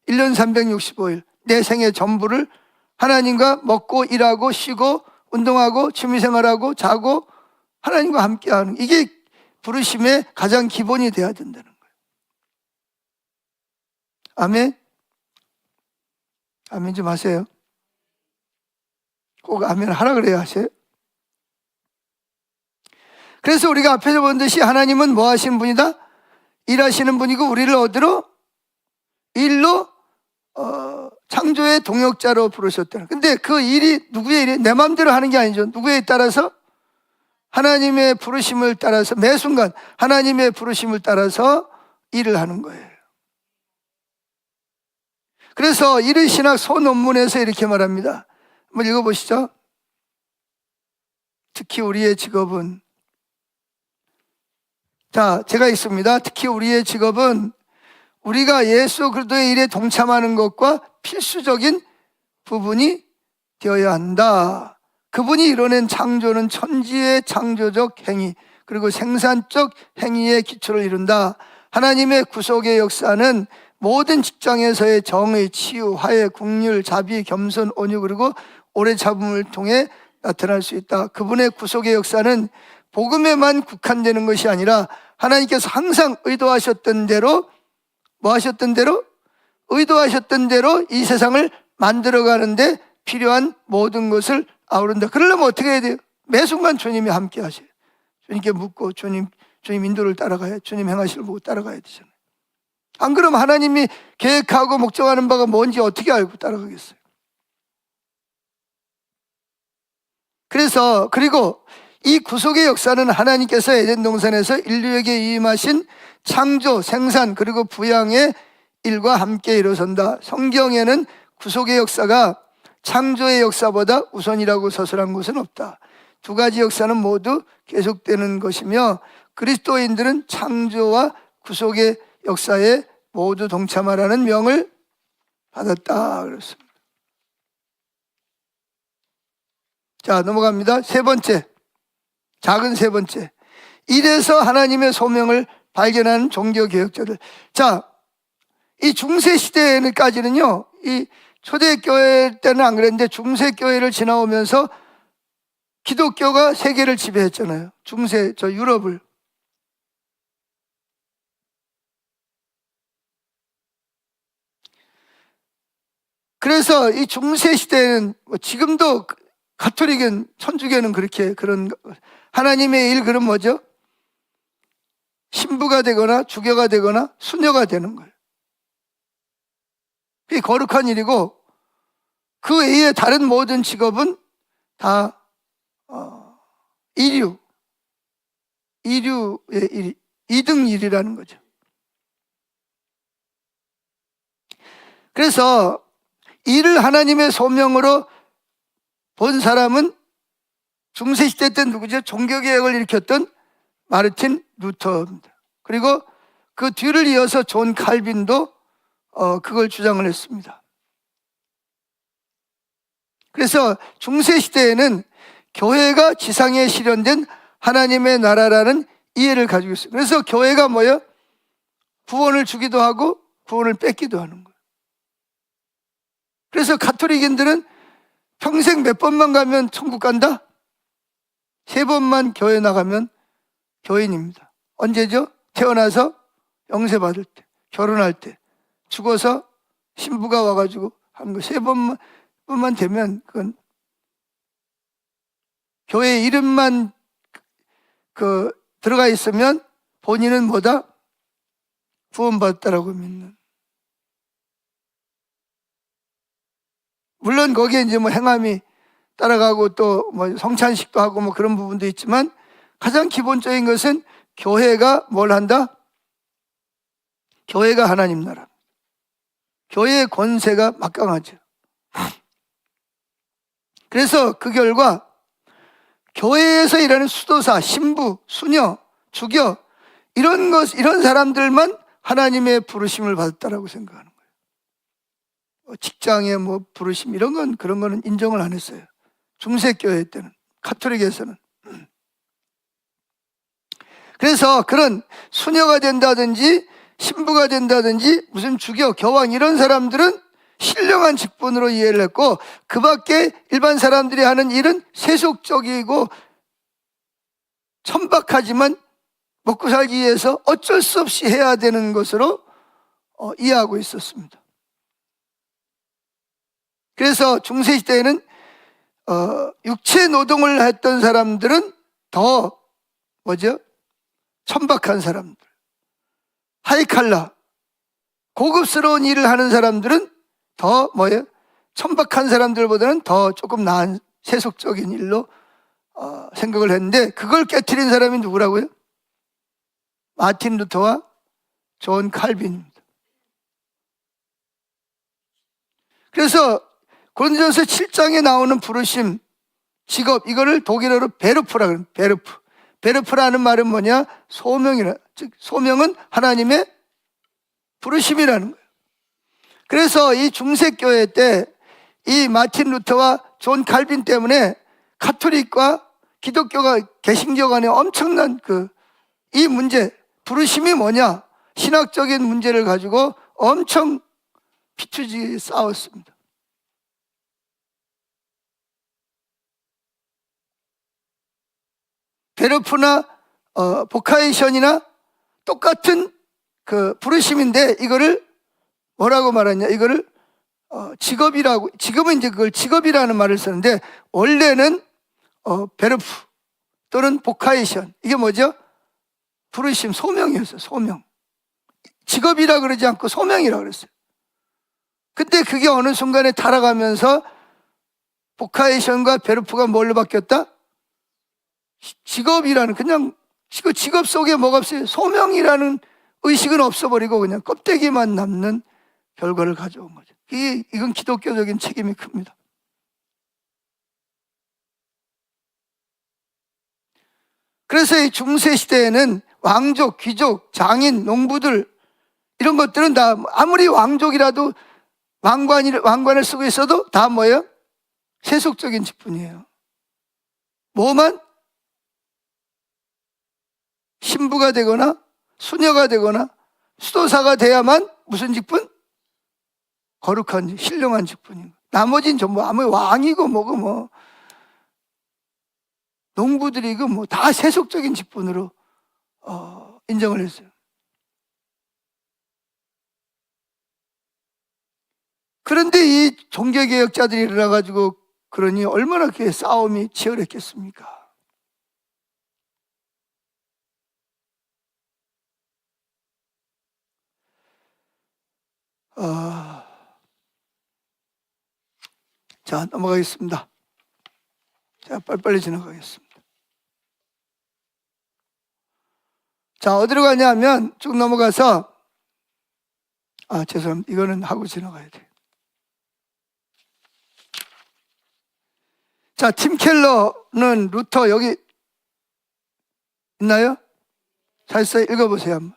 1년 365일, 내 생의 전부를 하나님과 먹고 일하고 쉬고 운동하고 취미생활하고 자고 하나님과 함께하는, 이게 부르심의 가장 기본이 돼야 된다는 거예요. 아멘? 아멘 좀 하세요. 꼭 아멘 하라 그래야 하세요. 그래서 우리가 앞에서 본 듯이 하나님은 뭐 하시는 분이다? 일하시는 분이고 우리를 어디로? 일로 창조의 동역자로 부르셨다. 근데 그 일이 누구의 일이? 내 마음대로 하는 게 아니죠. 누구에 따라서? 하나님의 부르심을 따라서 매 순간 하나님의 부르심을 따라서 일을 하는 거예요. 그래서 이르신학 소논문에서 이렇게 말합니다. 한번 읽어보시죠. 특히 우리의 직업은, 자, 제가 있습니다. 특히 우리의 직업은 우리가 예수 그리스도의 일에 동참하는 것과 필수적인 부분이 되어야 한다. 그분이 이뤄낸 창조는 천지의 창조적 행위 그리고 생산적 행위의 기초를 이룬다. 하나님의 구속의 역사는 모든 직장에서의 정의, 치유, 화해, 긍휼, 자비, 겸손, 온유 그리고 오래 참음을 통해 나타날 수 있다. 그분의 구속의 역사는 복음에만 국한되는 것이 아니라 하나님께서 항상 의도하셨던 대로, 뭐 하셨던 대로? 의도하셨던 대로 이 세상을 만들어가는데 필요한 모든 것을 아우른다. 그러려면 어떻게 해야 돼요? 매 순간 주님이 함께 하셔요. 주님께 묻고 주님 인도를 따라가야, 주님 행하시는 거 보고 따라가야 되잖아요. 안 그러면 하나님이 계획하고 목적하는 바가 뭔지 어떻게 알고 따라가겠어요? 그리고 이 구속의 역사는 하나님께서 에덴 동산에서 인류에게 임하신 창조, 생산 그리고 부양의 일과 함께 이루어진다. 성경에는 구속의 역사가 창조의 역사보다 우선이라고 서술한 것은 없다. 두 가지 역사는 모두 계속되는 것이며 그리스도인들은 창조와 구속의 역사에 모두 동참하라는 명을 받았다. 그렇습니다. 자, 넘어갑니다. 세 번째, 작은 세 번째. 이래서 하나님의 소명을 발견하는 종교개혁자들. 자, 이 중세시대까지는요, 이 초대교회 때는 안 그랬는데 중세교회를 지나오면서 기독교가 세계를 지배했잖아요. 저 유럽을. 그래서 이 중세시대는 지금도 가톨릭은, 천주교는 그렇게 그런 하나님의 일, 그런 뭐죠? 신부가 되거나 주교가 되거나 수녀가 되는 거예요. 그게 거룩한 일이고 그 외에 다른 모든 직업은 다 이류의 일, 2등 일이라는 거죠. 그래서 일을 하나님의 소명으로 본 사람은 중세시대 때 누구죠? 종교개혁을 일으켰던 마르틴 루터입니다. 그리고 그 뒤를 이어서 존 칼빈도 그걸 주장을 했습니다. 그래서 중세 시대에는 교회가 지상에 실현된 하나님의 나라라는 이해를 가지고 있어요. 그래서 교회가 뭐예요? 구원을 주기도 하고 구원을 뺏기도 하는 거예요. 그래서 가톨릭인들은 평생 몇 번만 가면 천국 간다? 3번만 교회 나가면 교인입니다. 언제죠? 태어나서 영세 받을 때, 결혼할 때, 죽어서 신부가 와가지고 하는 거 3번만 되면 그건 교회 이름만 들어가 있으면 본인은 뭐다? 구원받았다라고 믿는. 물론 거기에 이제 뭐 행함이 따라가고 또 뭐 성찬식도 하고 뭐 그런 부분도 있지만 가장 기본적인 것은 교회가 뭘 한다? 교회가 하나님 나라. 교회의 권세가 막강하죠. 그래서 그 결과 교회에서 일하는 수도사, 신부, 수녀, 주교 이런 사람들만 하나님의 부르심을 받았다라고 생각하는 거예요. 직장의 뭐 부르심 이런 건 그런 거는 인정을 안 했어요. 중세교회 때는, 가톨릭에서는. 그래서 그런 수녀가 된다든지 신부가 된다든지 무슨 주교, 교황 이런 사람들은 신령한 직분으로 이해를 했고 그 밖에 일반 사람들이 하는 일은 세속적이고 천박하지만 먹고 살기 위해서 어쩔 수 없이 해야 되는 것으로 이해하고 있었습니다. 그래서 중세시대에는 육체 노동을 했던 사람들은 더 뭐죠? 천박한 사람들, 하이칼라, 고급스러운 일을 하는 사람들은 더 뭐예요? 천박한 사람들보다는 더 조금 나은 세속적인 일로 생각을 했는데 그걸 깨트린 사람이 누구라고요? 마틴 루터와 존 칼빈입니다. 그래서 고린도전서 7장에 나오는 부르심, 직업 이거를 독일어로 베르프라 그래요. 베르프. 베르프라는 말은 뭐냐? 소명이라. 즉 소명은 하나님의 부르심이라는 거예요. 그래서 이 중세교회 때 이 마틴 루터와 존 칼빈 때문에 가톨릭과 기독교가 개신교 간에 엄청난 이 문제, 부르심이 뭐냐? 신학적인 문제를 가지고 엄청 피투지게 싸웠습니다. 베르프나 보카이션이나 똑같은 부르심인데 이거를 뭐라고 말하냐? 이거를 직업이라고, 지금은 이제 그걸 직업이라는 말을 쓰는데 원래는 베르프 또는 보카이션 이게 뭐죠? 부르심, 소명이었어요. 소명. 직업이라 그러지 않고 소명이라 그랬어요. 근데 그게 어느 순간에 타락하면서 보카이션과 베르프가 뭘로 바뀌었다? 직업이라는, 그냥 직업 속에 뭐가 없어요? 소명이라는 의식은 없어버리고 그냥 껍데기만 남는 결과를 가져온 거죠. 이건 기독교적인 책임이 큽니다. 그래서 이 중세 시대에는 왕족, 귀족, 장인, 농부들 이런 것들은 다 아무리 왕족이라도 왕관을 쓰고 있어도 다 뭐예요? 세속적인 직분이에요. 뭐만? 신부가 되거나 수녀가 되거나 수도사가 돼야만 무슨 직분? 거룩한, 신령한 직분인 거예요. 나머지는 전부 아무 왕이고 뭐고 뭐 농부들이고 뭐 다 세속적인 직분으로 인정을 했어요. 그런데 이 종교개혁자들이 일어나가지고 그러니 얼마나 그 싸움이 치열했겠습니까? 자, 넘어가겠습니다. 자, 빨리빨리 지나가겠습니다. 자, 어디로 가냐면 쭉 넘어가서 죄송합니다. 이거는 하고 지나가야 돼요. 자, 팀 켈러는 루터 여기 있나요? 잘 써요. 읽어보세요 한번.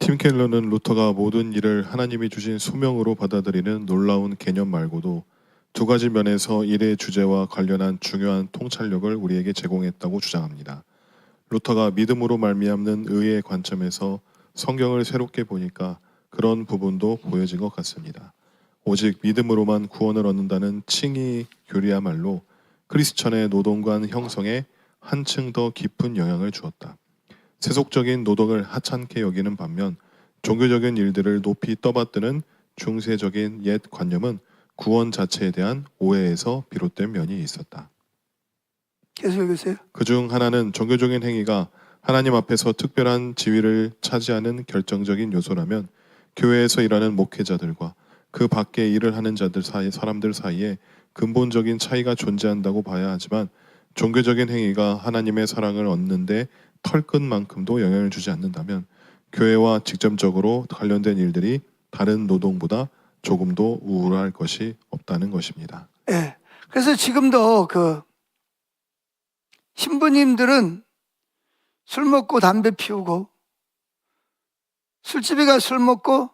팀 켈러는 루터가 모든 일을 하나님이 주신 소명으로 받아들이는 놀라운 개념 말고도 두 가지 면에서 일의 주제와 관련한 중요한 통찰력을 우리에게 제공했다고 주장합니다. 루터가 믿음으로 말미암는 의의 관점에서 성경을 새롭게 보니까 그런 부분도 보여진 것 같습니다. 오직 믿음으로만 구원을 얻는다는 칭의 교리야말로 크리스천의 노동관 형성에 한층 더 깊은 영향을 주었다. 세속적인 노동을 하찮게 여기는 반면 종교적인 일들을 높이 떠받드는 중세적인 옛 관념은 구원 자체에 대한 오해에서 비롯된 면이 있었다. 계속 읽으세요. 그중 하나는 종교적인 행위가 하나님 앞에서 특별한 지위를 차지하는 결정적인 요소라면 교회에서 일하는 목회자들과 그 밖에 일을 하는 사람들 사이에 근본적인 차이가 존재한다고 봐야 하지만 종교적인 행위가 하나님의 사랑을 얻는데 털끝만큼도 영향을 주지 않는다면 교회와 직접적으로 관련된 일들이 다른 노동보다 조금도 우월할 것이 없다는 것입니다. 예. 그래서 지금도 그 신부님들은 술 먹고 담배 피우고 술집에 가 술 먹고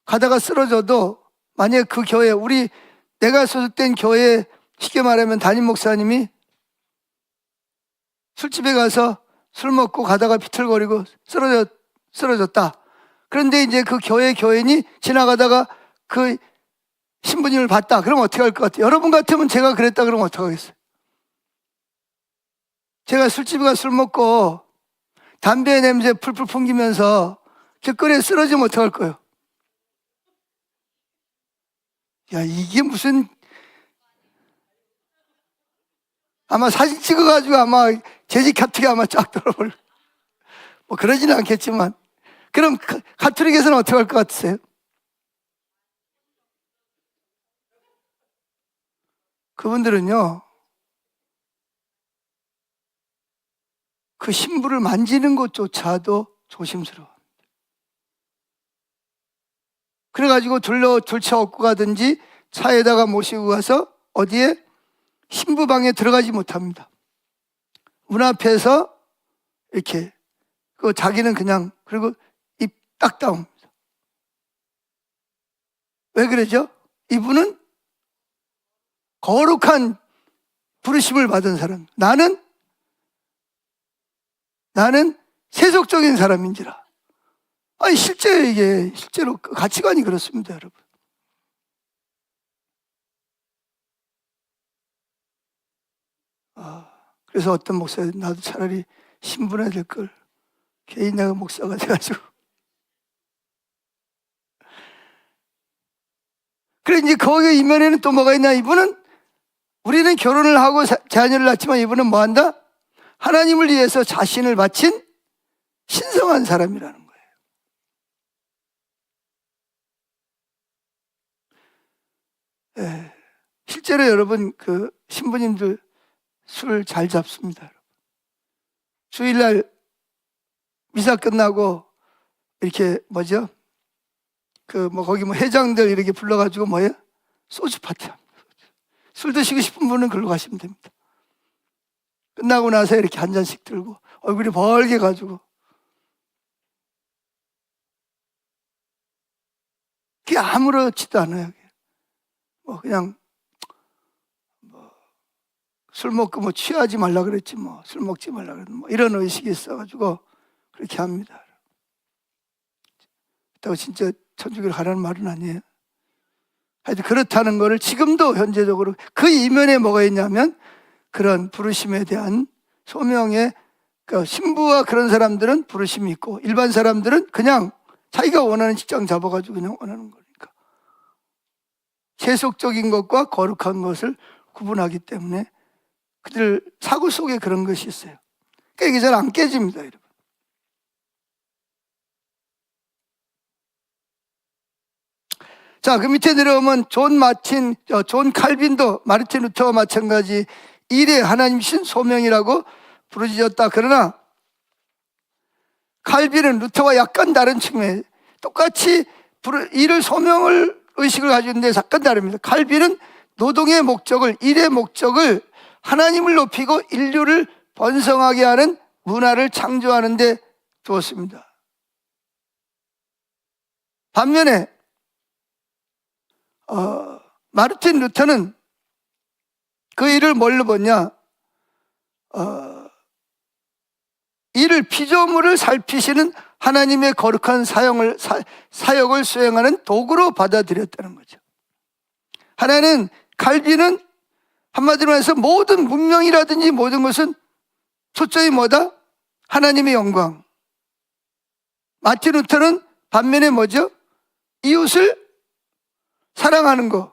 가다가 쓰러져도 만약에 그 교회, 내가 소속된 교회 쉽게 말하면 담임 목사님이 술집에 가서 술 먹고 가다가 비틀거리고 쓰러졌다. 그런데 이제 그 교인이 지나가다가 그 신부님을 봤다. 그러면 어떻게 할 것 같아요? 여러분 같으면 제가 그랬다 그러면 어떻게 하겠어요? 제가 술집에 가 술 먹고 담배 냄새 풀풀 풍기면서 길거리에 쓰러지면 어떡할 거예요? 야, 이게 무슨, 아마 사진 찍어가지고 아마 재직 카톡에 아마 쫙 들어볼, 뭐 그러지는 않겠지만, 그럼 가톨릭에서는 어떻게 할 것 같으세요? 그분들은요, 그 신부를 만지는 것조차도 조심스러워. 그래가지고 둘차 업고 가든지 차에다가 모시고 가서 어디에 신부방에 들어가지 못합니다. 문 앞에서 이렇게 자기는 그냥 그리고 입 딱 다옵니다. 왜 그러죠? 이분은 거룩한 부르심을 받은 사람. 나는 세속적인 사람인지라. 아니 실제로 그 가치관이 그렇습니다, 여러분. 그래서 어떤 목사님, 나도 차라리 신분해야 될 걸. 괜히 내가 목사가 돼가지고. 그래, 이제 거기 이면에는 또 뭐가 있냐? 우리는 결혼을 하고 자녀를 낳지만 이분은 뭐 한다? 하나님을 위해서 자신을 바친 신성한 사람이라는 거예요. 예, 실제로 여러분 그 신부님들 술 잘 잡습니다. 주일날 미사 끝나고 이렇게 뭐죠? 거기 회장들 이렇게 불러가지고 소주 파티합니다. 술 드시고 싶은 분은 글로 가시면 됩니다. 끝나고 나서 이렇게 한 잔씩 들고 얼굴이 벌게 가지고 그게 아무렇지도 않아요. 그냥 술 먹고 취하지 말라 그랬지 술 먹지 말라 그랬지 이런 의식이 있어가지고 그렇게 합니다. 그렇다고 진짜 천주교를 가라는 말은 아니에요. 하여튼 그렇다는 거를 지금도 현재적으로 그 이면에 뭐가 있냐면 그런 부르심에 대한 소명의 신부와 그런 사람들은 부르심이 있고 일반 사람들은 그냥 자기가 원하는 직장 잡아가지고 그냥 원하는 거니까 세속적인 것과 거룩한 것을 구분하기 때문에 그들 사고 속에 그런 것이 있어요. 그러니까 이게 잘 안 깨집니다, 여러분. 자, 그 밑에 내려오면 존 칼빈도 마르틴 루터와 마찬가지 일에 하나님신 소명이라고 부르짖었다. 그러나 칼빈은 루터와 약간 다른 측면에 똑같이 일을 소명을 의식을 가지고 있는데 약간 다릅니다. 칼빈은 노동의 목적을, 일의 목적을 하나님을 높이고 인류를 번성하게 하는 문화를 창조하는 데 두었습니다. 반면에 마르틴 루터는 그 일을 뭘로 봤냐? 이를 피조물을 살피시는 하나님의 거룩한 사역을 수행하는 도구로 받아들였다는 거죠. 하나는 칼빈은 한마디로 해서 모든 문명이라든지 모든 것은 초점이 뭐다? 하나님의 영광. 마틴 루터는 반면에 뭐죠? 이웃을 사랑하는 거.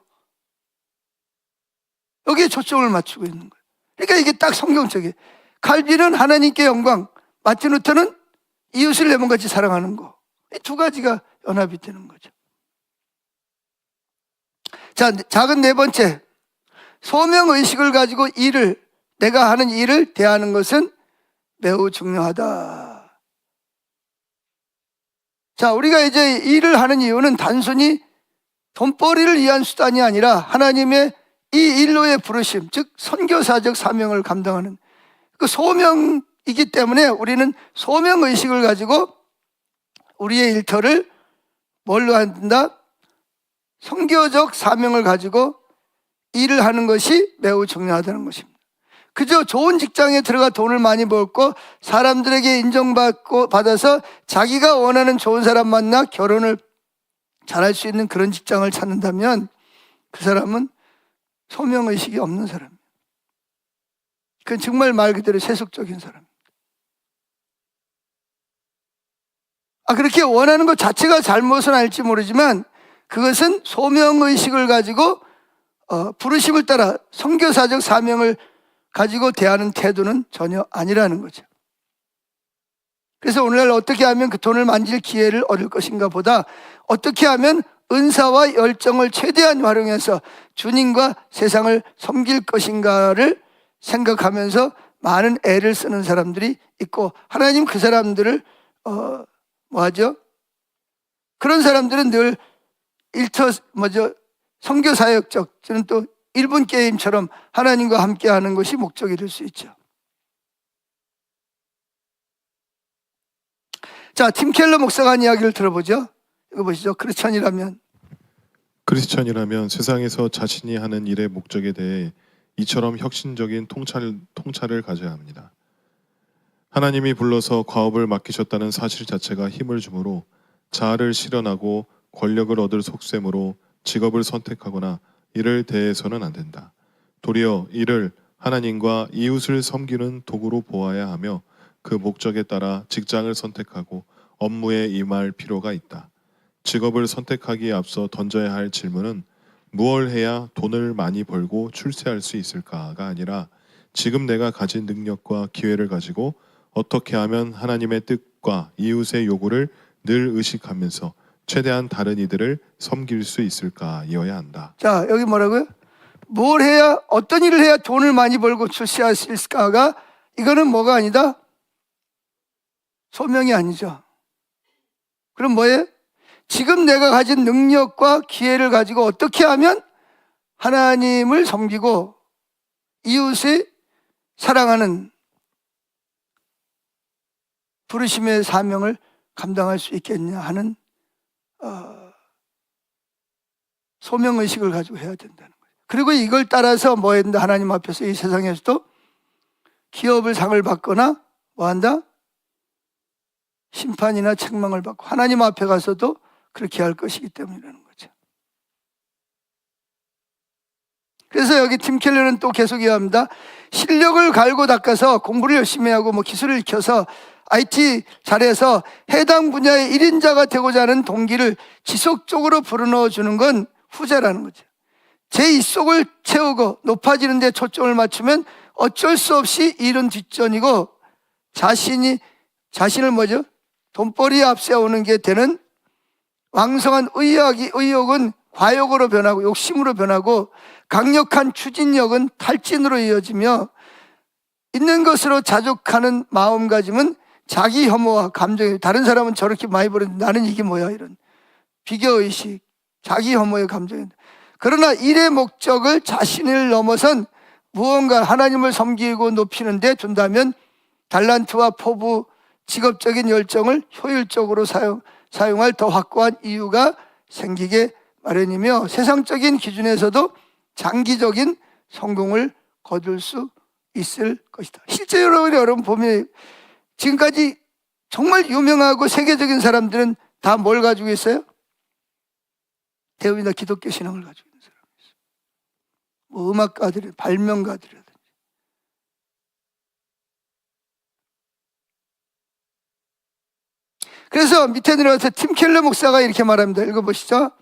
여기에 초점을 맞추고 있는 거예요. 그러니까 이게 딱 성경적이에요. 칼빈은 하나님께 영광, 마틴 루터는 이웃을 내 몸같이 사랑하는 거. 이 두 가지가 연합이 되는 거죠. 자, 작은 네 번째. 소명의식을 가지고 내가 하는 일을 대하는 것은 매우 중요하다. 자, 우리가 이제 일을 하는 이유는 단순히 돈벌이를 위한 수단이 아니라 하나님의 이 일로의 부르심, 즉 선교사적 사명을 감당하는 그 소명이기 때문에 우리는 소명의식을 가지고 우리의 일터를 뭘로 한다? 선교적 사명을 가지고 일을 하는 것이 매우 중요하다는 것입니다. 그저 좋은 직장에 들어가 돈을 많이 벌고 사람들에게 인정받고 받아서 자기가 원하는 좋은 사람 만나 결혼을 잘할 수 있는 그런 직장을 찾는다면 그 사람은 소명의식이 없는 사람이에요. 그건 정말 말 그대로 세속적인 사람입니다. 그렇게 원하는 것 자체가 잘못은 아닐지 모르지만 그것은 소명의식을 가지고 부르심을 따라 선교사적 사명을 가지고 대하는 태도는 전혀 아니라는 거죠. 그래서 오늘날 어떻게 하면 그 돈을 만질 기회를 얻을 것인가 보다 어떻게 하면 은사와 열정을 최대한 활용해서 주님과 세상을 섬길 것인가를 생각하면서 많은 애를 쓰는 사람들이 있고 하나님 그 사람들을 뭐하죠? 그런 사람들은 늘 선교사역적 저는 또 1분 게임처럼 하나님과 함께 하는 것이 목적이 될 수 있죠. 자, 팀 켈러 목사가 한 이야기를 들어보죠. 이거 보시죠. 크리스천이라면 세상에서 자신이 하는 일의 목적에 대해 이처럼 혁신적인 통찰을 가져야 합니다. 하나님이 불러서 과업을 맡기셨다는 사실 자체가 힘을 주므로 자아를 실현하고 권력을 얻을 속셈으로 직업을 선택하거나 이를 대해서는 안 된다. 도리어 이를 하나님과 이웃을 섬기는 도구로 보아야 하며 그 목적에 따라 직장을 선택하고 업무에 임할 필요가 있다. 직업을 선택하기에 앞서 던져야 할 질문은 무엇을 해야 돈을 많이 벌고 출세할 수 있을까가 아니라 지금 내가 가진 능력과 기회를 가지고 어떻게 하면 하나님의 뜻과 이웃의 요구를 늘 의식하면서 최대한 다른 이들을 섬길 수 있을까여야 한다. 자, 여기 뭐라고요? 뭘 해야 어떤 일을 해야 돈을 많이 벌고 출세할 수 있을까가 이거는 뭐가 아니다? 소명이 아니죠. 그럼 뭐예요? 지금 내가 가진 능력과 기회를 가지고 어떻게 하면 하나님을 섬기고 이웃을 사랑하는 부르심의 사명을 감당할 수 있겠냐 하는 소명의식을 가지고 해야 된다는 거예요. 그리고 이걸 따라서 뭐 한다? 하나님 앞에서 이 세상에서도 기업을 상을 받거나 뭐 한다? 심판이나 책망을 받고 하나님 앞에 가서도 그렇게 할 것이기 때문이라는 거죠. 그래서 여기 팀 켈러는 또 계속 이야기합니다. 실력을 갈고 닦아서 공부를 열심히 하고 뭐 기술을 익혀서 IT 잘해서 해당 분야의 1인자가 되고자 하는 동기를 지속적으로 불어넣어 주는 건 후자라는 거죠. 제 입속을 채우고 높아지는 데 초점을 맞추면 어쩔 수 없이 일은 뒷전이고 자신을 뭐죠? 돈벌이에 앞세우는 게 되는 왕성한 의욕은 과욕으로 변하고 욕심으로 변하고 강력한 추진력은 탈진으로 이어지며 있는 것으로 자족하는 마음가짐은 자기 혐오와 감정이 다른 사람은 저렇게 많이 벌었는데 나는 이게 뭐야 이런 비교의식, 자기 혐오의 감정이 그러나 일의 목적을 자신을 넘어선 무언가 하나님을 섬기고 높이는 데 둔다면 달란트와 포부, 직업적인 열정을 효율적으로 사용할 더 확고한 이유가 생기게 마련이며 세상적인 기준에서도 장기적인 성공을 거둘 수 있을 것이다. 실제로 여러분 보면 지금까지 정말 유명하고 세계적인 사람들은 다 뭘 가지고 있어요? 대부분 다 기독교 신앙을 가지고 있는 사람이 있어요. 뭐 음악가들이, 발명가들이라든지. 그래서 밑에 내려가서 팀 켈러 목사가 이렇게 말합니다. 읽어보시죠.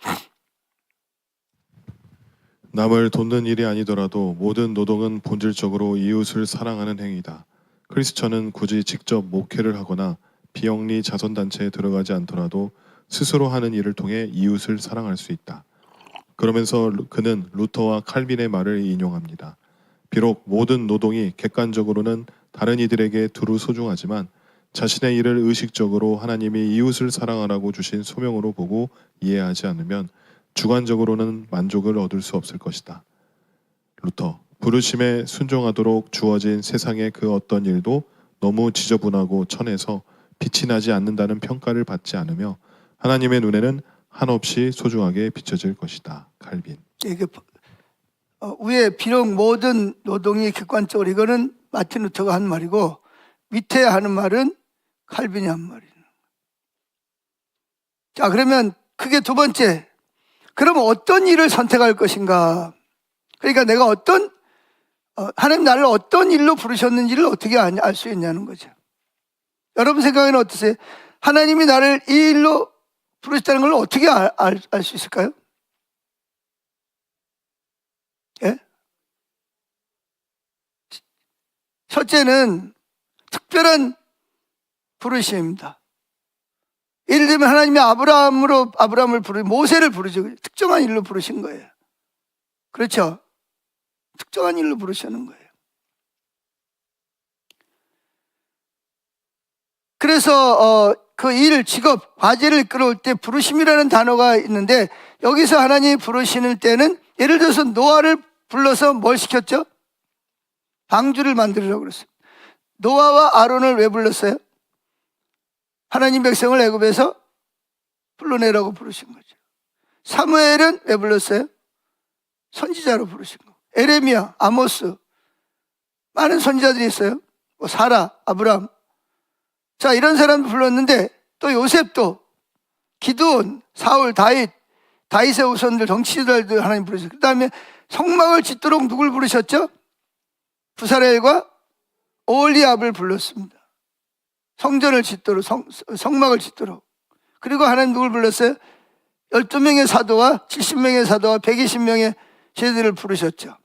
남을 돕는 일이 아니더라도 모든 노동은 본질적으로 이웃을 사랑하는 행위다. 크리스천은 굳이 직접 목회를 하거나 비영리 자선단체에 들어가지 않더라도 스스로 하는 일을 통해 이웃을 사랑할 수 있다. 그러면서 그는 루터와 칼빈의 말을 인용합니다. 비록 모든 노동이 객관적으로는 다른 이들에게 두루 소중하지만 자신의 일을 의식적으로 하나님이 이웃을 사랑하라고 주신 소명으로 보고 이해하지 않으면 주관적으로는 만족을 얻을 수 없을 것이다. 루터, 부르심에 순종하도록 주어진 세상의 그 어떤 일도 너무 지저분하고 천해서 빛이 나지 않는다는 평가를 받지 않으며 하나님의 눈에는 한없이 소중하게 비춰질 것이다. 칼빈. 이게 위에 비록 모든 노동이 객관적으로 이거는 마틴 루터가 한 말이고 밑에 하는 말은 칼빈이 한 말이에요. 자, 그러면 그게 두 번째. 그러면 어떤 일을 선택할 것인가? 그러니까 내가 하나님 나를 어떤 일로 부르셨는지를 어떻게 알 수 있냐는 거죠. 여러분 생각에는 어떠세요? 하나님이 나를 이 일로 부르셨다는 걸 어떻게 알 수 있을까요? 예? 첫째는 특별한 부르심입니다. 예를 들면 하나님이 아브라함을 모세를 부르죠. 특정한 일로 부르신 거예요. 그렇죠? 특정한 일로 부르시는 거예요. 그래서 그 일, 직업, 과제를 끌어올 때 부르심이라는 단어가 있는데 여기서 하나님이 부르시는 때는 예를 들어서 노아를 불러서 뭘 시켰죠? 방주를 만들으라고 그랬어요. 노아와 아론을 왜 불렀어요? 하나님 백성을 애굽에서 불러내라고 부르신 거죠. 사무엘은 왜 불렀어요? 선지자로 부르신 거. 에레미야, 아모스, 많은 선지자들이 있어요. 뭐 사라, 아브람. 자, 이런 사람들 불렀는데 또 요셉도, 기드온, 사울, 다윗의 후손들, 정치자들도 하나님 부르셨어요. 그 다음에 성막을 짓도록 누굴 부르셨죠? 부사렐과 오홀리압을 불렀습니다. 성전을 짓도록, 성막을 짓도록. 그리고 하나님 누굴 불렀어요? 12명의 사도와 70명의 사도와 120명의 제자들을 부르셨죠.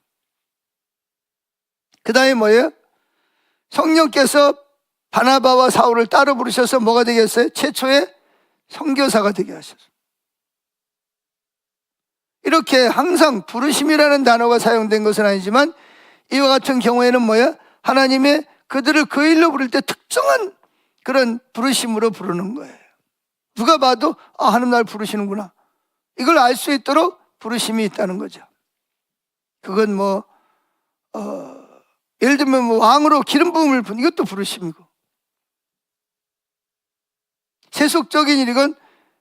그 다음에 뭐예요? 성령께서 바나바와 사울을 따로 부르셔서 뭐가 되게 했어요? 최초의 선교사가 되게 하셨어요. 이렇게 항상 부르심이라는 단어가 사용된 것은 아니지만 이와 같은 경우에는 뭐야? 하나님의 그들을 그 일로 부를 때 특정한 그런 부르심으로 부르는 거예요. 누가 봐도 하나님 날 부르시는구나. 이걸 알 수 있도록 부르심이 있다는 거죠. 그건 예를 들면 왕으로 기름 부음을 부는 이것도 부르심이고 세속적인 일이건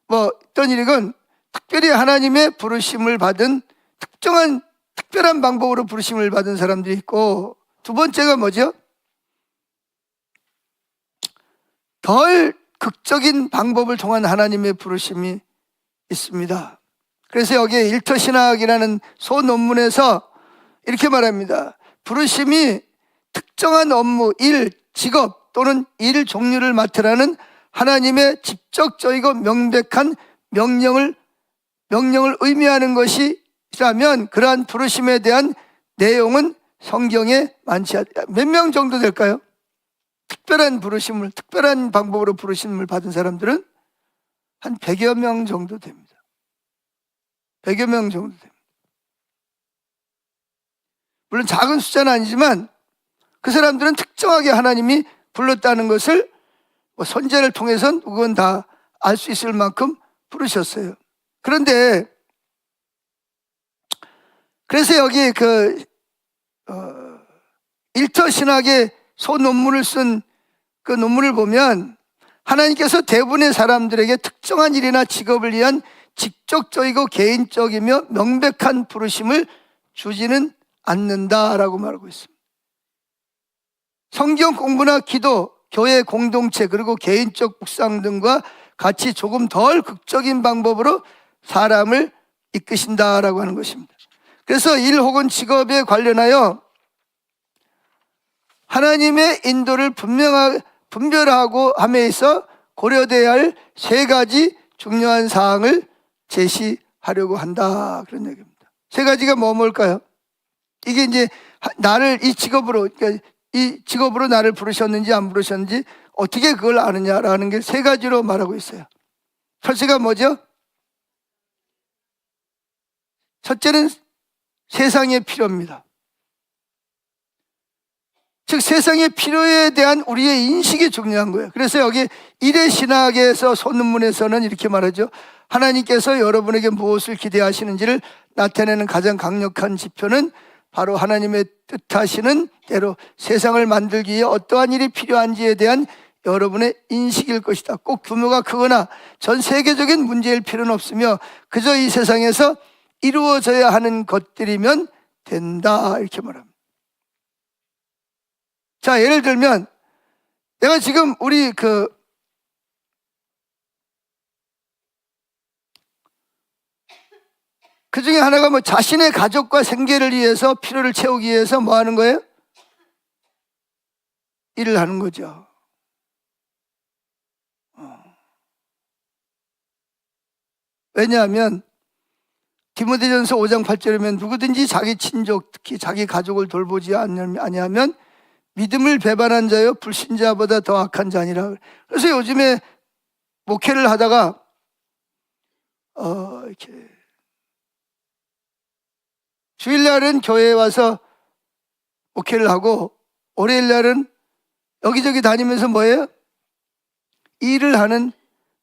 어떤 일이건 특별히 하나님의 부르심을 받은 특별한 방법으로 부르심을 받은 사람들이 있고 두 번째가 뭐죠? 덜 극적인 방법을 통한 하나님의 부르심이 있습니다. 그래서 여기에 일터신학이라는 소논문에서 이렇게 말합니다. 부르심이 특정한 업무, 일, 직업 또는 일 종류를 맡으라는 하나님의 직접적이고 명백한 명령을 의미하는 것이라면 그러한 부르심에 대한 내용은 성경에 많지 않다. 몇 명 정도 될까요? 특별한 방법으로 부르심을 받은 사람들은 한 100여 명 정도 됩니다. 100여 명 정도 됩니다. 물론 작은 숫자는 아니지만 그 사람들은 특정하게 하나님이 불렀다는 것을 선지자를 통해서는 그건 다 알 수 있을 만큼 부르셨어요. 그런데 그래서 여기 일터 신학의 소논문을 쓴 그 논문을 보면 하나님께서 대부분의 사람들에게 특정한 일이나 직업을 위한 직접적이고 개인적이며 명백한 부르심을 주지는 않는다라고 말하고 있습니다. 성경 공부나 기도, 교회 공동체, 그리고 개인적 묵상 등과 같이 조금 덜 극적인 방법으로 사람을 이끄신다라고 하는 것입니다. 그래서 일 혹은 직업에 관련하여 하나님의 인도를 분별하고 함에 있어 고려돼야 할 세 가지 중요한 사항을 제시하려고 한다, 그런 얘기입니다. 세 가지가 뭘까요? 이게 이제 나를 이 직업으로, 그러니까 이 직업으로 나를 부르셨는지 안 부르셨는지 어떻게 그걸 아느냐라는 게 세 가지로 말하고 있어요. 첫째가 뭐죠? 첫째는 세상의 필요입니다. 즉 세상의 필요에 대한 우리의 인식이 중요한 거예요. 그래서 여기 일의 신학에서 소문문에서는 이렇게 말하죠. 하나님께서 여러분에게 무엇을 기대하시는지를 나타내는 가장 강력한 지표는 바로 하나님의 뜻하시는 대로 세상을 만들기 위해 어떠한 일이 필요한지에 대한 여러분의 인식일 것이다. 꼭 규모가 크거나 전 세계적인 문제일 필요는 없으며 그저 이 세상에서 이루어져야 하는 것들이면 된다, 이렇게 말합니다. 자, 예를 들면 내가 지금 우리 그 중에 하나가 뭐 자신의 가족과 생계를 위해서 필요를 채우기 위해서 뭐 하는 거예요? 일을 하는 거죠. 왜냐하면 디모데전서 5장 8절이면 누구든지 자기 친족, 특히 자기 가족을 돌보지 아니하면 믿음을 배반한 자여 불신자보다 더 악한 자니라. 그래서 요즘에 목회를 하다가 이렇게 주일날은 교회에 와서 목회를 하고 월요일날은 여기저기 다니면서 뭐예요? 일을 하는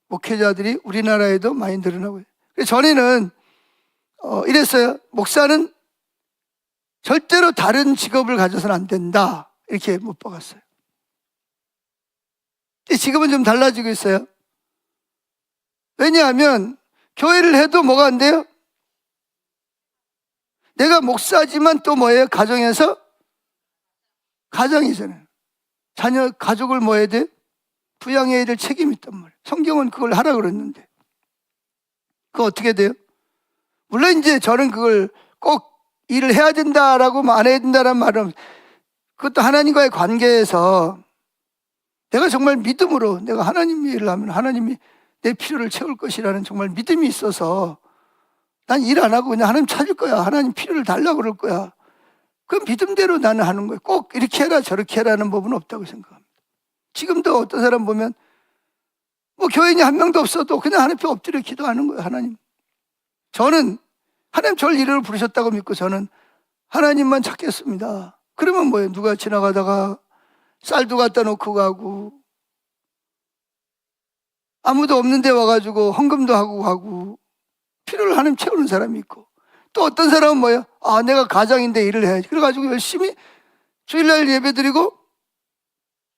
목회자들이 우리나라에도 많이 늘어나고 있어요. 그래서 전에는 이랬어요. 목사는 절대로 다른 직업을 가져서는 안 된다, 이렇게 못 박았어요. 근데 지금은 좀 달라지고 있어요. 왜냐하면 교회를 해도 뭐가 안 돼요? 내가 목사지만 또 뭐예요? 가정에서 가장이잖아요. 자녀, 가족을 뭐 해야 돼? 부양해야 될 책임이 있단 말이에요. 성경은 그걸 하라 그랬는데 그거 어떻게 돼요? 물론 이제 저는 그걸 꼭 일을 해야 된다라고 안 해야 된다는 말은, 그것도 하나님과의 관계에서 내가 정말 믿음으로 내가 하나님 일을 하면 하나님이 내 필요를 채울 것이라는 정말 믿음이 있어서 난 일 안 하고 그냥 하나님 찾을 거야, 하나님 필요를 달라고 그럴 거야, 그 믿음대로 나는 하는 거예요. 꼭 이렇게 해라 저렇게 해라는 법은 없다고 생각합니다. 지금도 어떤 사람 보면 뭐 교인이 한 명도 없어도 그냥 하나님 앞에 엎드려 기도하는 거예요. 하나님, 저는 하나님 저를 이리로 부르셨다고 믿고 저는 하나님만 찾겠습니다. 그러면 뭐예요? 누가 지나가다가 쌀도 갖다 놓고 가고 아무도 없는 데 와가지고 헌금도 하고 가고 필요를 하나님 채우는 사람이 있고, 또 어떤 사람은 뭐예요? 아, 내가 가장인데 일을 해야지. 그래가지고 열심히 주일날 예배 드리고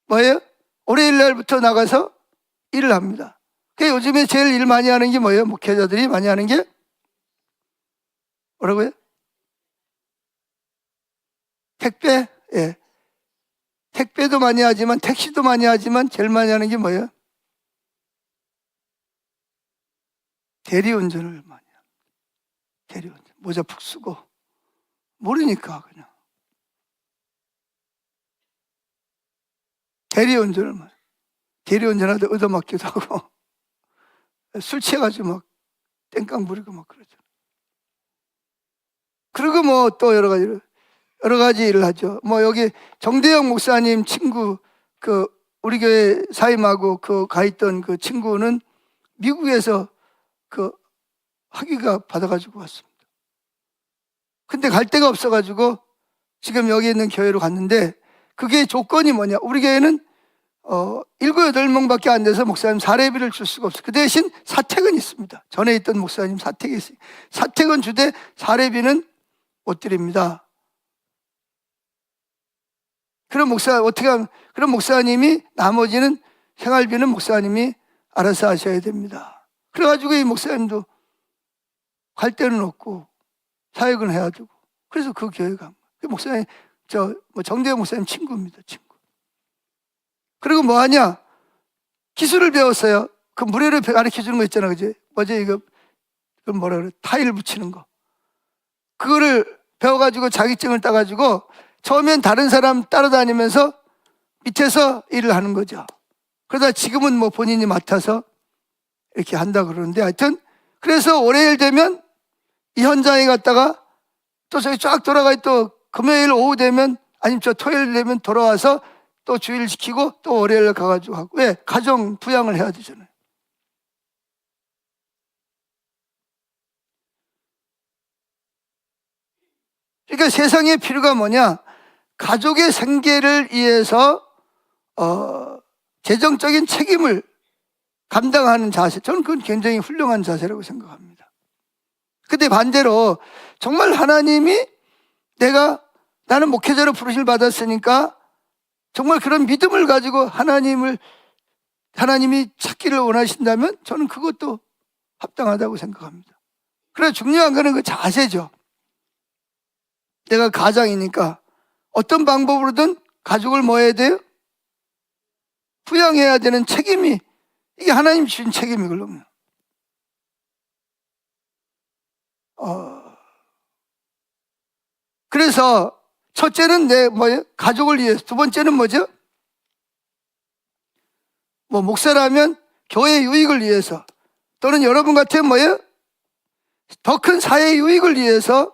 뭐예요? 월요일 날부터 나가서 일을 합니다. 그 요즘에 제일 일 많이 하는 게 뭐예요? 목회자들이 많이 하는 게 뭐라고요? 택배? 예. 택배도 많이 하지만 택시도 많이 하지만 제일 많이 하는 게 뭐예요? 대리운전을 많이 합니다. 대리운전. 모자 푹 쓰고 모르니까 그냥 대리운전을 많이. 대리운전하다 얻어맞기도 하고 술 취해가지고 막 땡깡 부리고 막 그러죠. 그리고 뭐 또 여러 가지 일을 하죠. 뭐 여기 정대영 목사님 친구, 그 우리 교회 사임하고 그 가 있던 그 친구는 미국에서 그 학위가 받아가지고 왔습니다. 근데 갈 데가 없어가지고 지금 여기 있는 교회로 갔는데, 그게 조건이 뭐냐? 우리 교회는 7, 8명밖에 안 돼서 목사님 사례비를 줄 수가 없어요. 그 대신 사택은 있습니다. 전에 있던 목사님 사택이 있어요. 사택은 주되 사례비는 못 드립니다. 그런 목사님이 나머지는 생활비는 목사님이 알아서 하셔야 됩니다. 그래가지고 이 목사님도 갈 데는 없고 사역은 해야 되고, 그래서 그 교회 간 거예요. 그 목사님, 정대영 목사님 친구입니다, 친구. 그리고 뭐 하냐? 기술을 배웠어요. 그 물에를 가르쳐 주는 거 있잖아, 그지? 뭐지, 이거, 그 뭐라 그래? 타일 붙이는 거. 그거를 배워가지고 자격증을 따가지고 처음엔 다른 사람 따라다니면서 밑에서 일을 하는 거죠. 그러다 지금은 뭐 본인이 맡아서 이렇게 한다 그러는데, 하여튼 그래서 월요일 되면 이 현장에 갔다가 또 저기 쫙 돌아가, 또 금요일 오후 되면, 아니면 토요일 되면 돌아와서 또 주일 지키고 또 월요일 가가지고 하고. 왜? 가정 부양을 해야 되잖아요. 그러니까 세상의 필요가 뭐냐? 가족의 생계를 위해서 재정적인 책임을 감당하는 자세, 저는 그건 굉장히 훌륭한 자세라고 생각합니다. 근데 반대로 정말 하나님이 나는 목회자로 부르심을 받았으니까 정말 그런 믿음을 가지고 하나님이 찾기를 원하신다면 저는 그것도 합당하다고 생각합니다. 그래, 중요한 거는 그 자세죠. 내가 가장이니까 어떤 방법으로든 가족을 뭐 해야 돼요? 부양해야 되는 책임이, 이게 하나님 주신 책임이거든요. 그래서 첫째는 가족을 위해서, 두 번째는 뭐죠? 목사라면 교회 유익을 위해서, 또는 여러분 같으면 더 큰 사회 유익을 위해서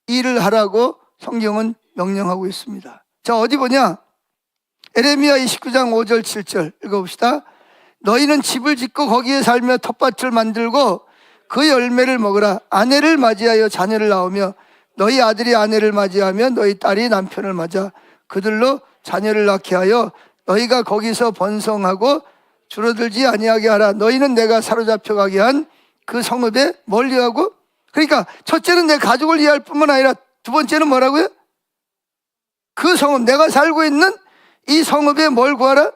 일을 하라고 성경은 명령하고 있습니다. 자, 어디 보냐? 에레미야 29장 5절 7절 읽어봅시다. 너희는 집을 짓고 거기에 살며 텃밭을 만들고 그 열매를 먹으라. 아내를 맞이하여 자녀를 낳으며 너희 아들이 아내를 맞이하며 너희 딸이 남편을 맞아 그들로 자녀를 낳게 하여 너희가 거기서 번성하고 줄어들지 아니하게 하라. 너희는 내가 사로잡혀 가게 한 그 성읍에 멀리하고. 그러니까 첫째는 내 가족을 이해할 뿐만 아니라 두 번째는 뭐라고요? 그 성읍, 내가 살고 있는 이 성읍에 뭘 구하라?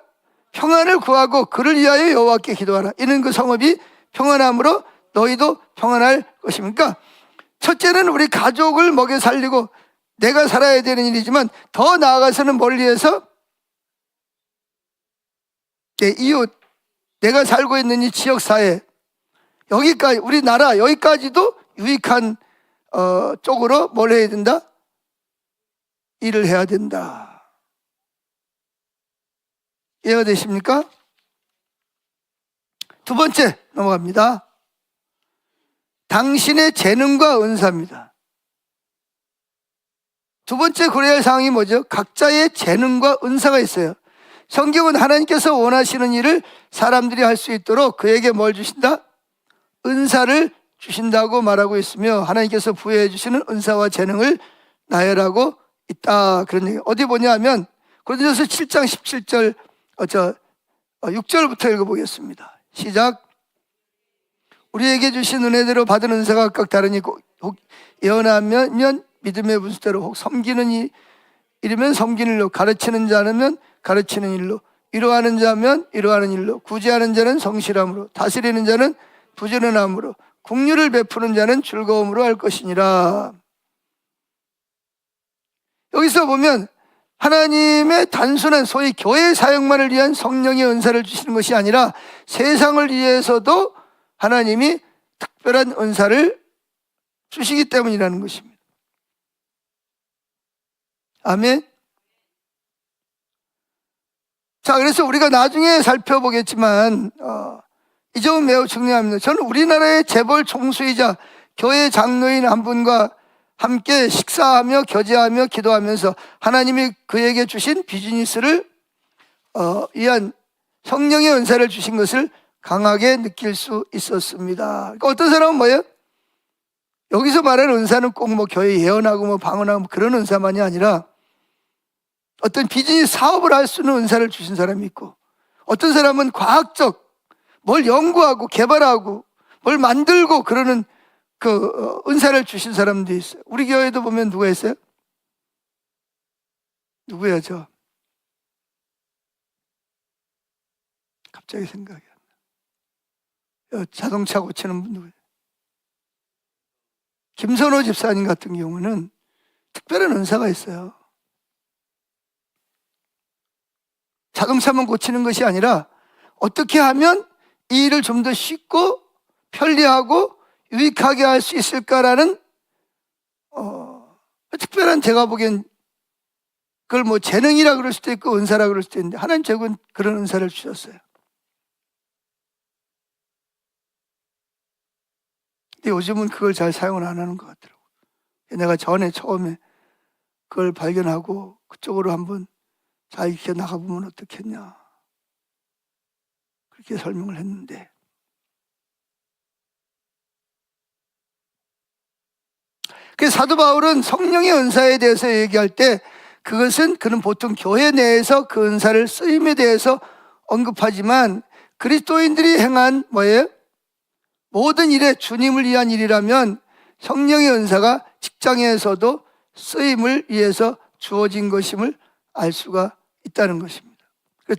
평안을 구하고 그를 위하여 여호와께 기도하라. 이는 그 성읍이 평안함으로 너희도 평안할 것입니까? 첫째는 우리 가족을 먹여 살리고 내가 살아야 되는 일이지만, 더 나아가서는 뭘 위해서? 내 이웃, 내가 살고 있는 이 지역사회, 여기까지, 우리나라 여기까지도 유익한 쪽으로 뭘 해야 된다? 일을 해야 된다. 이해가 되십니까? 두 번째 넘어갑니다. 당신의 재능과 은사입니다. 두 번째 고려해야 할 사항이 뭐죠? 각자의 재능과 은사가 있어요. 성경은 하나님께서 원하시는 일을 사람들이 할 수 있도록 그에게 뭘 주신다? 은사를 주신다고 말하고 있으며, 하나님께서 부여해 주시는 은사와 재능을 나열하고 있다, 그런 얘기. 어디 보냐면 고린도서 7장 17절 6절부터 읽어보겠습니다. 시작. 우리에게 주신 은혜대로 받은 은사가 각각 다르니 혹 예언하면 믿음의 분수대로, 혹 섬기는 일이면 섬기는 일로, 가르치는 자면 가르치는 일로, 위로하는 자면 위로하는 일로, 구제하는 자는 성실함으로, 다스리는 자는 부지런함으로, 긍휼을 베푸는 자는 즐거움으로 할 것이니라. 여기서 보면 하나님의 단순한 소위 교회 사역만을 위한 성령의 은사를 주시는 것이 아니라 세상을 위해서도 하나님이 특별한 은사를 주시기 때문이라는 것입니다. 아멘. 자, 그래서 우리가 나중에 살펴보겠지만 이 점은 매우 중요합니다. 저는 우리나라의 재벌 총수이자 교회 장로인 한 분과 함께 식사하며 교제하며 기도하면서 하나님이 그에게 주신 비즈니스를 위한 성령의 은사를 주신 것을 강하게 느낄 수 있었습니다. 그러니까 어떤 사람은 뭐예요? 여기서 말하는 은사는 꼭 교회 예언하고 방언하고 그런 은사만이 아니라 어떤 비즈니스 사업을 할 수 있는 은사를 주신 사람이 있고, 어떤 사람은 과학적 뭘 연구하고 개발하고 뭘 만들고 그러는 그 은사를 주신 사람도 있어요. 우리 교회도 보면 누가 있어요? 누구예요? 갑자기 생각이 안 나. 자동차 고치는 분 누구예요? 김선호 집사님 같은 경우는 특별한 은사가 있어요. 자동차만 고치는 것이 아니라 어떻게 하면 이 일을 좀 더 쉽고 편리하고 유익하게 할 수 있을까라는 특별한, 제가 보기엔 그걸 뭐 재능이라 그럴 수도 있고 은사라 그럴 수도 있는데 하나님 저건 그런 은사를 주셨어요. 근데 요즘은 그걸 잘 사용을 안 하는 것 같더라고요. 내가 처음에 그걸 발견하고 그쪽으로 한번 잘 익혀 나가보면 어떻겠냐, 그렇게 설명을 했는데, 그래서 사도 바울은 성령의 은사에 대해서 얘기할 때 그는 보통 교회 내에서 그 은사를 쓰임에 대해서 언급하지만 그리스도인들이 행한 뭐예요? 모든 일에 주님을 위한 일이라면 성령의 은사가 직장에서도 쓰임을 위해서 주어진 것임을 알 수가 있다는 것입니다.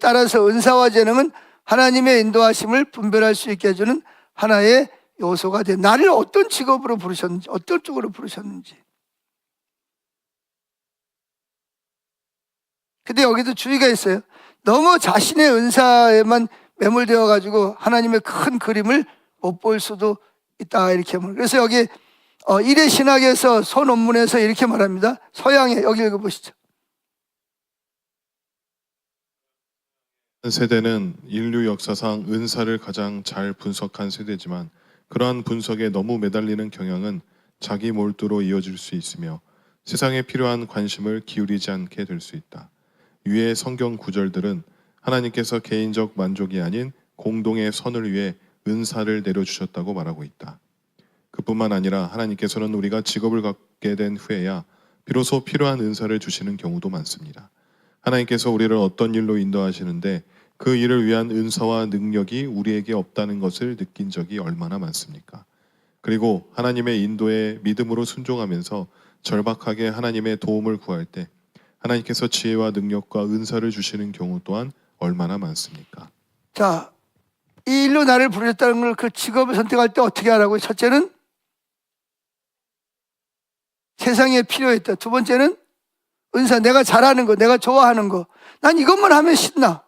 따라서 은사와 재능은 하나님의 인도하심을 분별할 수 있게 해주는 하나의 요소가 돼. 나를 어떤 직업으로 부르셨는지, 어떤 쪽으로 부르셨는지. 근데 여기도 주의가 있어요. 너무 자신의 은사에만 매몰되어 가지고 하나님의 큰 그림을 못 볼 수도 있다, 이렇게 말합니다. 그래서 여기 일의 신학에서 소논문에서 이렇게 말합니다. 서양에, 여기 읽어보시죠. 세대는 인류 역사상 은사를 가장 잘 분석한 세대지만 그러한 분석에 너무 매달리는 경향은 자기 몰두로 이어질 수 있으며 세상에 필요한 관심을 기울이지 않게 될 수 있다. 위의 성경 구절들은 하나님께서 개인적 만족이 아닌 공동의 선을 위해 은사를 내려주셨다고 말하고 있다. 그뿐만 아니라 하나님께서는 우리가 직업을 갖게 된 후에야 비로소 필요한 은사를 주시는 경우도 많습니다. 하나님께서 우리를 어떤 일로 인도하시는데 그 일을 위한 은사와 능력이 우리에게 없다는 것을 느낀 적이 얼마나 많습니까? 그리고 하나님의 인도에 믿음으로 순종하면서 절박하게 하나님의 도움을 구할 때 하나님께서 지혜와 능력과 은사를 주시는 경우 또한 얼마나 많습니까? 자, 이 일로 나를 부르셨다는 걸, 그 직업을 선택할 때 어떻게 하라고요? 첫째는 세상에 필요했다. 두 번째는 은사, 내가 잘하는 거, 내가 좋아하는 거, 난 이것만 하면 신나.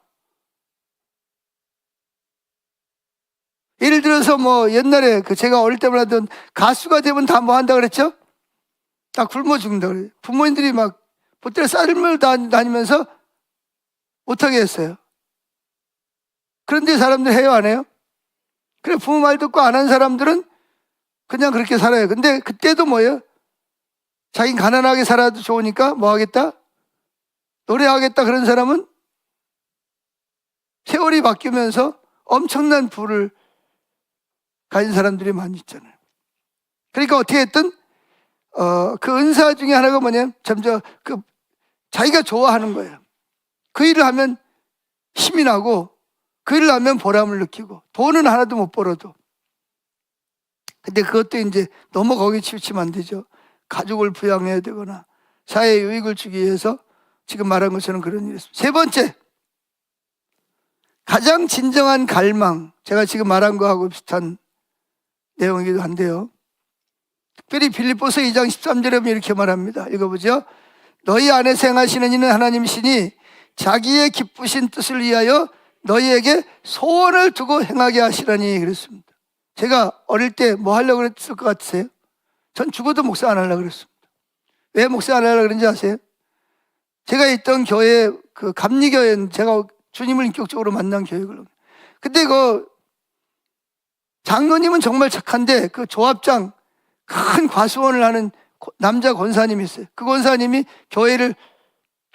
예를 들어서 뭐 옛날에 제가 어릴 때만 하던 가수가 되면 다 뭐 한다 그랬죠? 다 굶어 죽는다 그래요. 부모님들이 막 보따리 쌀을 다니면서 못하게 했어요. 그런데 사람들 해요, 안 해요? 그래, 부모 말 듣고 안 한 사람들은 그냥 그렇게 살아요. 근데 그때도 뭐예요? 자긴 가난하게 살아도 좋으니까 뭐 하겠다? 노래하겠다. 그런 사람은 세월이 바뀌면서 엄청난 부를 가진 사람들이 많이 있잖아요. 그러니까 어떻게 했든 그 은사 중에 하나가 뭐냐면 점점 자기가 좋아하는 거예요. 그 일을 하면 힘이 나고 그 일을 하면 보람을 느끼고 돈은 하나도 못 벌어도. 근데 그것도 이제 너무 거기에 치우치면 안 되죠. 가족을 부양해야 되거나 사회에 유익을 주기 위해서 지금 말한 것처럼 그런 일이 있습니다. 세 번째, 가장 진정한 갈망, 제가 지금 말한 거하고 비슷한 내용이기도 한데요. 특별히 빌립보서 2장 13절에 보면 이렇게 말합니다. 읽어보죠. 너희 안에서 행하시는 이는 하나님이시니 자기의 기쁘신 뜻을 위하여 너희에게 소원을 두고 행하게 하시라니 그랬습니다. 제가 어릴 때 뭐 하려고 그랬을 것 같으세요? 전 죽어도 목사 안 하려고 그랬습니다. 왜 목사 안 하려고 그런지 아세요? 제가 있던 교회, 그 감리교회는 제가 주님을 인격적으로 만난 교회거든요. 근데 그 장로님은 정말 착한데 그 조합장, 큰 과수원을 하는 남자 권사님이 있어요. 그 권사님이 교회를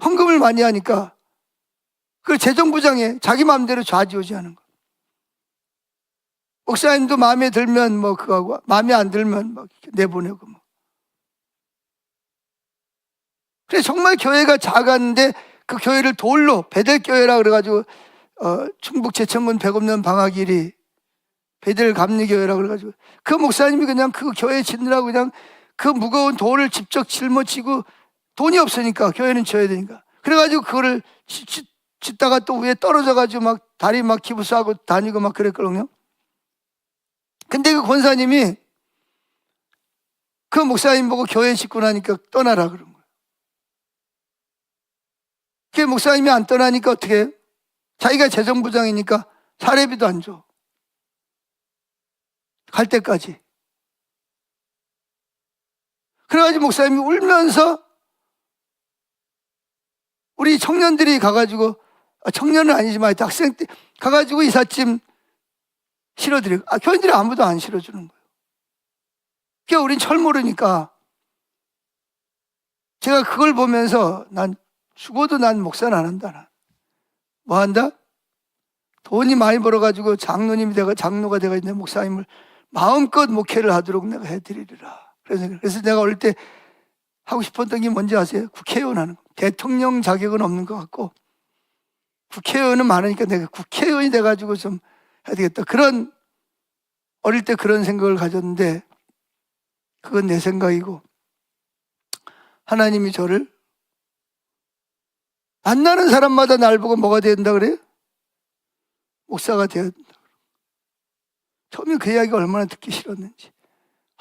헌금을 많이 하니까 그걸 재정부장에 자기 마음대로 좌지우지하는 거. 목사님도 마음에 들면 뭐 그거 하고 마음에 안 들면 막 내보내고 뭐. 그래서 정말 교회가 작았는데 그 교회를 돌로 베델교회라 그래가지고 충북 제천군 백업면 방학일이 베델 감리교회라 그래가지고 그 목사님이 그냥 그 교회 짓느라고 그냥 그 무거운 돌을 직접 짊어지고 돈이 없으니까 교회는 지어야 되니까 그래가지고 그거를 짓다가 또 위에 떨어져가지고 막 다리 막 기부스하고 다니고 막 그랬거든요. 근데 그 권사님이 그 목사님 보고 교회 짓고 나니까 떠나라 그런 거예요. 그 목사님이 안 떠나니까 어떻게 해요? 자기가 재정부장이니까 사례비도 안 줘. 갈 때까지. 그래가지고 목사님이 울면서 우리 청년들이 가가지고, 청년은 아니지만 하여튼 학생 때 가가지고 이삿짐 실어드리고, 교인들이 아무도 안 실어주는 거예요. 그러니까 우린 철 모르니까 제가 그걸 보면서 난 죽어도 난 목사는 안 한다. 난. 뭐 한다? 돈이 많이 벌어가지고 장로가 되가 있는 목사님을 마음껏 목회를 하도록 내가 해드리리라. 그래서 내가 어릴 때 하고 싶었던 게 뭔지 아세요? 국회의원 하는 거. 대통령 자격은 없는 것 같고 국회의원은 많으니까 내가 국회의원이 돼가지고 좀 해야 되겠다. 그런 어릴 때 그런 생각을 가졌는데 그건 내 생각이고 하나님이 저를 만나는 사람마다 날 보고 뭐가 된다 그래요? 목사가 되어야 된다. 처음에 그 이야기가 얼마나 듣기 싫었는지.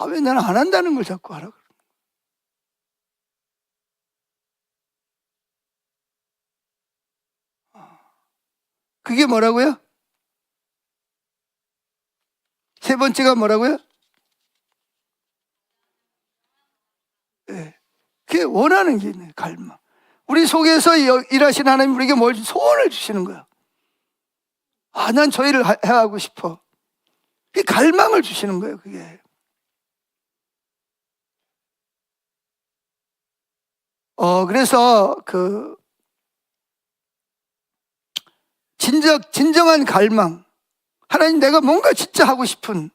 왜 나는 안 한다는 걸 자꾸 하라 그래. 그게 뭐라고요? 세 번째가 뭐라고요? 네. 그게 원하는 게 있네, 갈망. 우리 속에서 일하시는 하나님 우리에게 뭘 소원을 주시는 거야. 난 저 일을 하고 싶어. 그게 갈망을 주시는 거예요, 그게. 그래서 진정한 갈망. 하나님 내가 뭔가 진짜 하고 싶은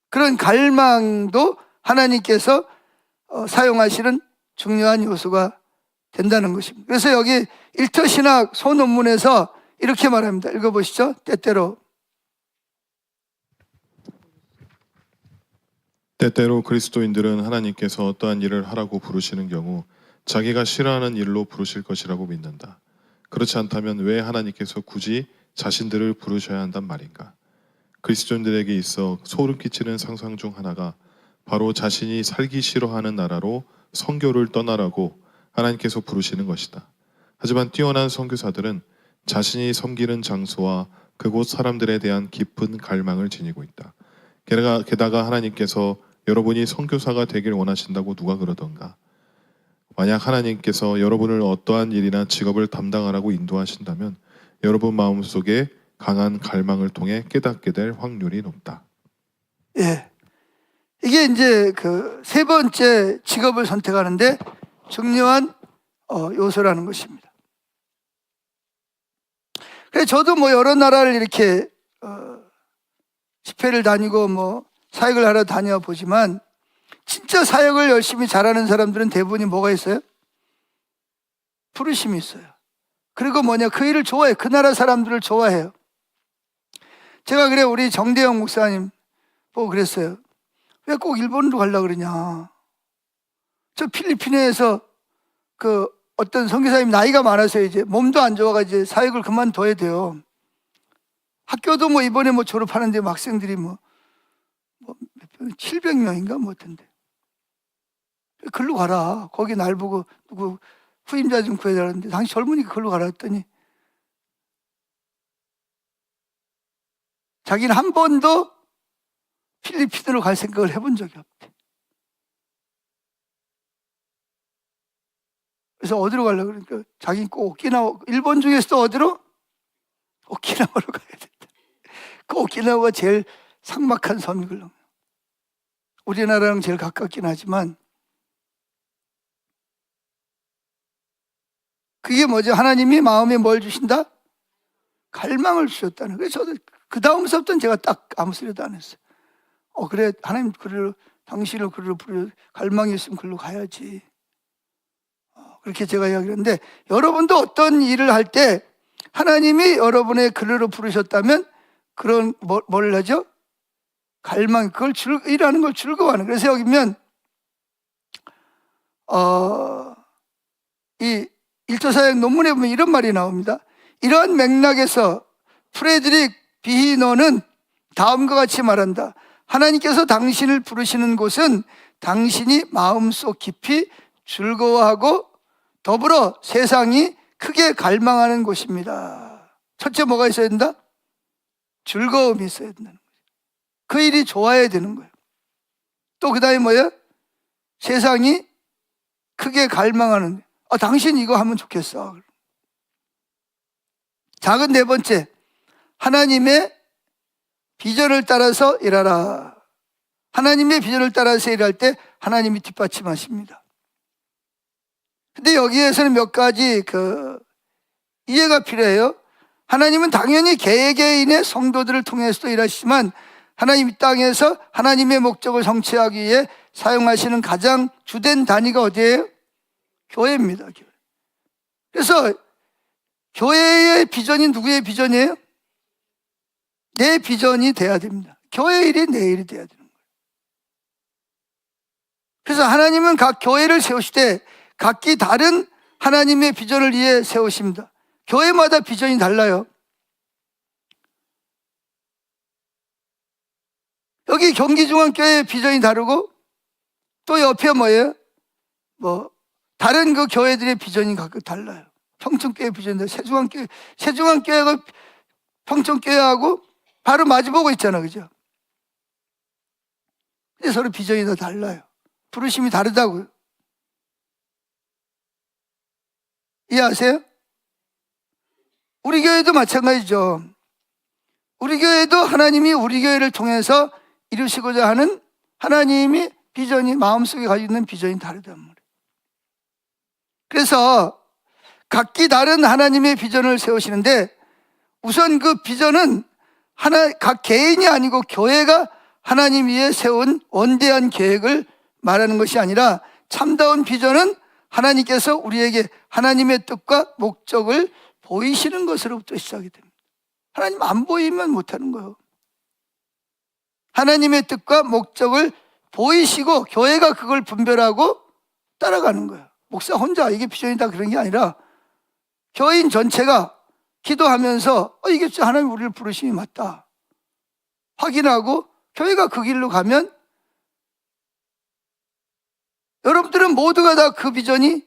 그런 갈망도 하나님께서 사용하시는 중요한 요소가 된다는 것입니다. 그래서 여기 일터신학 소논문에서 이렇게 말합니다. 읽어보시죠. 때때로 그리스도인들은 하나님께서 어떠한 일을 하라고 부르시는 경우 자기가 싫어하는 일로 부르실 것이라고 믿는다. 그렇지 않다면 왜 하나님께서 굳이 자신들을 부르셔야 한단 말인가? 그리스도인들에게 있어 소름 끼치는 상상 중 하나가 바로 자신이 살기 싫어하는 나라로 선교를 떠나라고 하나님께서 부르시는 것이다. 하지만 뛰어난 선교사들은 자신이 섬기는 장소와 그곳 사람들에 대한 깊은 갈망을 지니고 있다. 게다가 하나님께서 여러분이 선교사가 되길 원하신다고 누가 그러던가? 만약 하나님께서 여러분을 어떠한 일이나 직업을 담당하라고 인도하신다면 여러분 마음속에 강한 갈망을 통해 깨닫게 될 확률이 높다. 예, 이게 이제 그 세 번째 직업을 선택하는데 중요한 요소라는 것입니다. 그래서 저도 뭐 여러 나라를 이렇게 집회를 다니고 뭐 사역을 하러 다녀보지만 진짜 사역을 열심히 잘하는 사람들은 대부분이 뭐가 있어요? 부르심이 있어요. 그리고 뭐냐, 그 일을 좋아해요. 그 나라 사람들을 좋아해요. 제가 그래 우리 정대영 목사님 보고 그랬어요. 왜 꼭 일본으로 가려고 그러냐. 저 필리핀에서 그 어떤 선교사님 나이가 많아서 이제 몸도 안 좋아가지고 이제 사역을 그만둬야 돼요. 학교도 뭐 이번에 뭐 졸업하는데 학생들이 뭐 700명인가 뭐 어떤데. 글로 가라. 거기 날 보고 누구 후임자 좀 구해달라는데 당시 젊으니까 글로 가라 했더니 자기는 한 번도 필리핀으로 갈 생각을 해본 적이 없대. 그래서 어디로 가려고 그러니까 자기는 꼭 오키나와, 일본 중에서도 어디로? 오키나와로 가야 된다. 그 오키나와가 제일 삭막한 섬이거든요. 우리나라랑 제일 가깝긴 하지만 그게 뭐죠? 하나님이 마음에 뭘 주신다? 갈망을 주셨다는. 그래서 저도 그 다음서부터는 제가 딱 아무 소리도 안 했어요. 그래, 하나님 당신을 그리로 부르, 갈망이 있으면 그리로 가야지. 그렇게 제가 이야기했는데 여러분도 어떤 일을 할 때 하나님이 여러분의 그리로 부르셨다면 그런 뭘 하죠? 갈망, 그걸 일하는 걸 즐거워하는. 그래서 여기면 이 일조사역 논문에 보면 이런 말이 나옵니다. 이러한 맥락에서 프레드릭 비히너는 다음과 같이 말한다. 하나님께서 당신을 부르시는 곳은 당신이 마음속 깊이 즐거워하고 더불어 세상이 크게 갈망하는 곳입니다. 첫째 뭐가 있어야 된다? 즐거움이 있어야 된다는 거죠. 그 일이 좋아야 되는 거예요. 또 그 다음에 뭐예요? 세상이 크게 갈망하는, 당신 이거 하면 좋겠어. 작은 네 번째, 하나님의 비전을 따라서 일하라. 하나님의 비전을 따라서 일할 때 하나님이 뒷받침하십니다. 근데 여기에서는 몇 가지 이해가 필요해요. 하나님은 당연히 개개인의 성도들을 통해서도 일하시지만 하나님 이 땅에서 하나님의 목적을 성취하기 위해 사용하시는 가장 주된 단위가 어디예요? 교회입니다. 교회. 그래서 교회의 비전이 누구의 비전이에요? 내 비전이 돼야 됩니다. 교회 일이 내 일이 돼야 되는 거예요. 그래서 하나님은 각 교회를 세우실 때 각기 다른 하나님의 비전을 위해 세우십니다. 교회마다 비전이 달라요. 여기 경기중앙교회의 비전이 다르고 또 옆에 뭐예요? 다른 그 교회들의 비전이 각각 달라요. 평촌교회 비전인데 세중앙교회가 평촌교회하고 바로 마주보고 있잖아, 그죠? 근데 서로 비전이 다 달라요. 부르심이 다르다고요. 이해하세요? 우리 교회도 마찬가지죠. 우리 교회도 하나님이 우리 교회를 통해서 이루시고자 하는 하나님이 비전이 마음속에 가지고 있는 비전이 다르단 말이에요. 그래서 각기 다른 하나님의 비전을 세우시는데 우선 그 비전은 각 개인이 아니고 교회가 하나님 위에 세운 원대한 계획을 말하는 것이 아니라 참다운 비전은 하나님께서 우리에게 하나님의 뜻과 목적을 보이시는 것으로부터 시작이 됩니다. 하나님 안 보이면 못하는 거예요. 하나님의 뜻과 목적을 보이시고 교회가 그걸 분별하고 따라가는 거예요. 목사 혼자 이게 비전이다 그런 게 아니라 교인 전체가 기도하면서 이게 진짜 하나님 우리를 부르심이 맞다 확인하고 교회가 그 길로 가면 여러분들은 모두가 다 그 비전이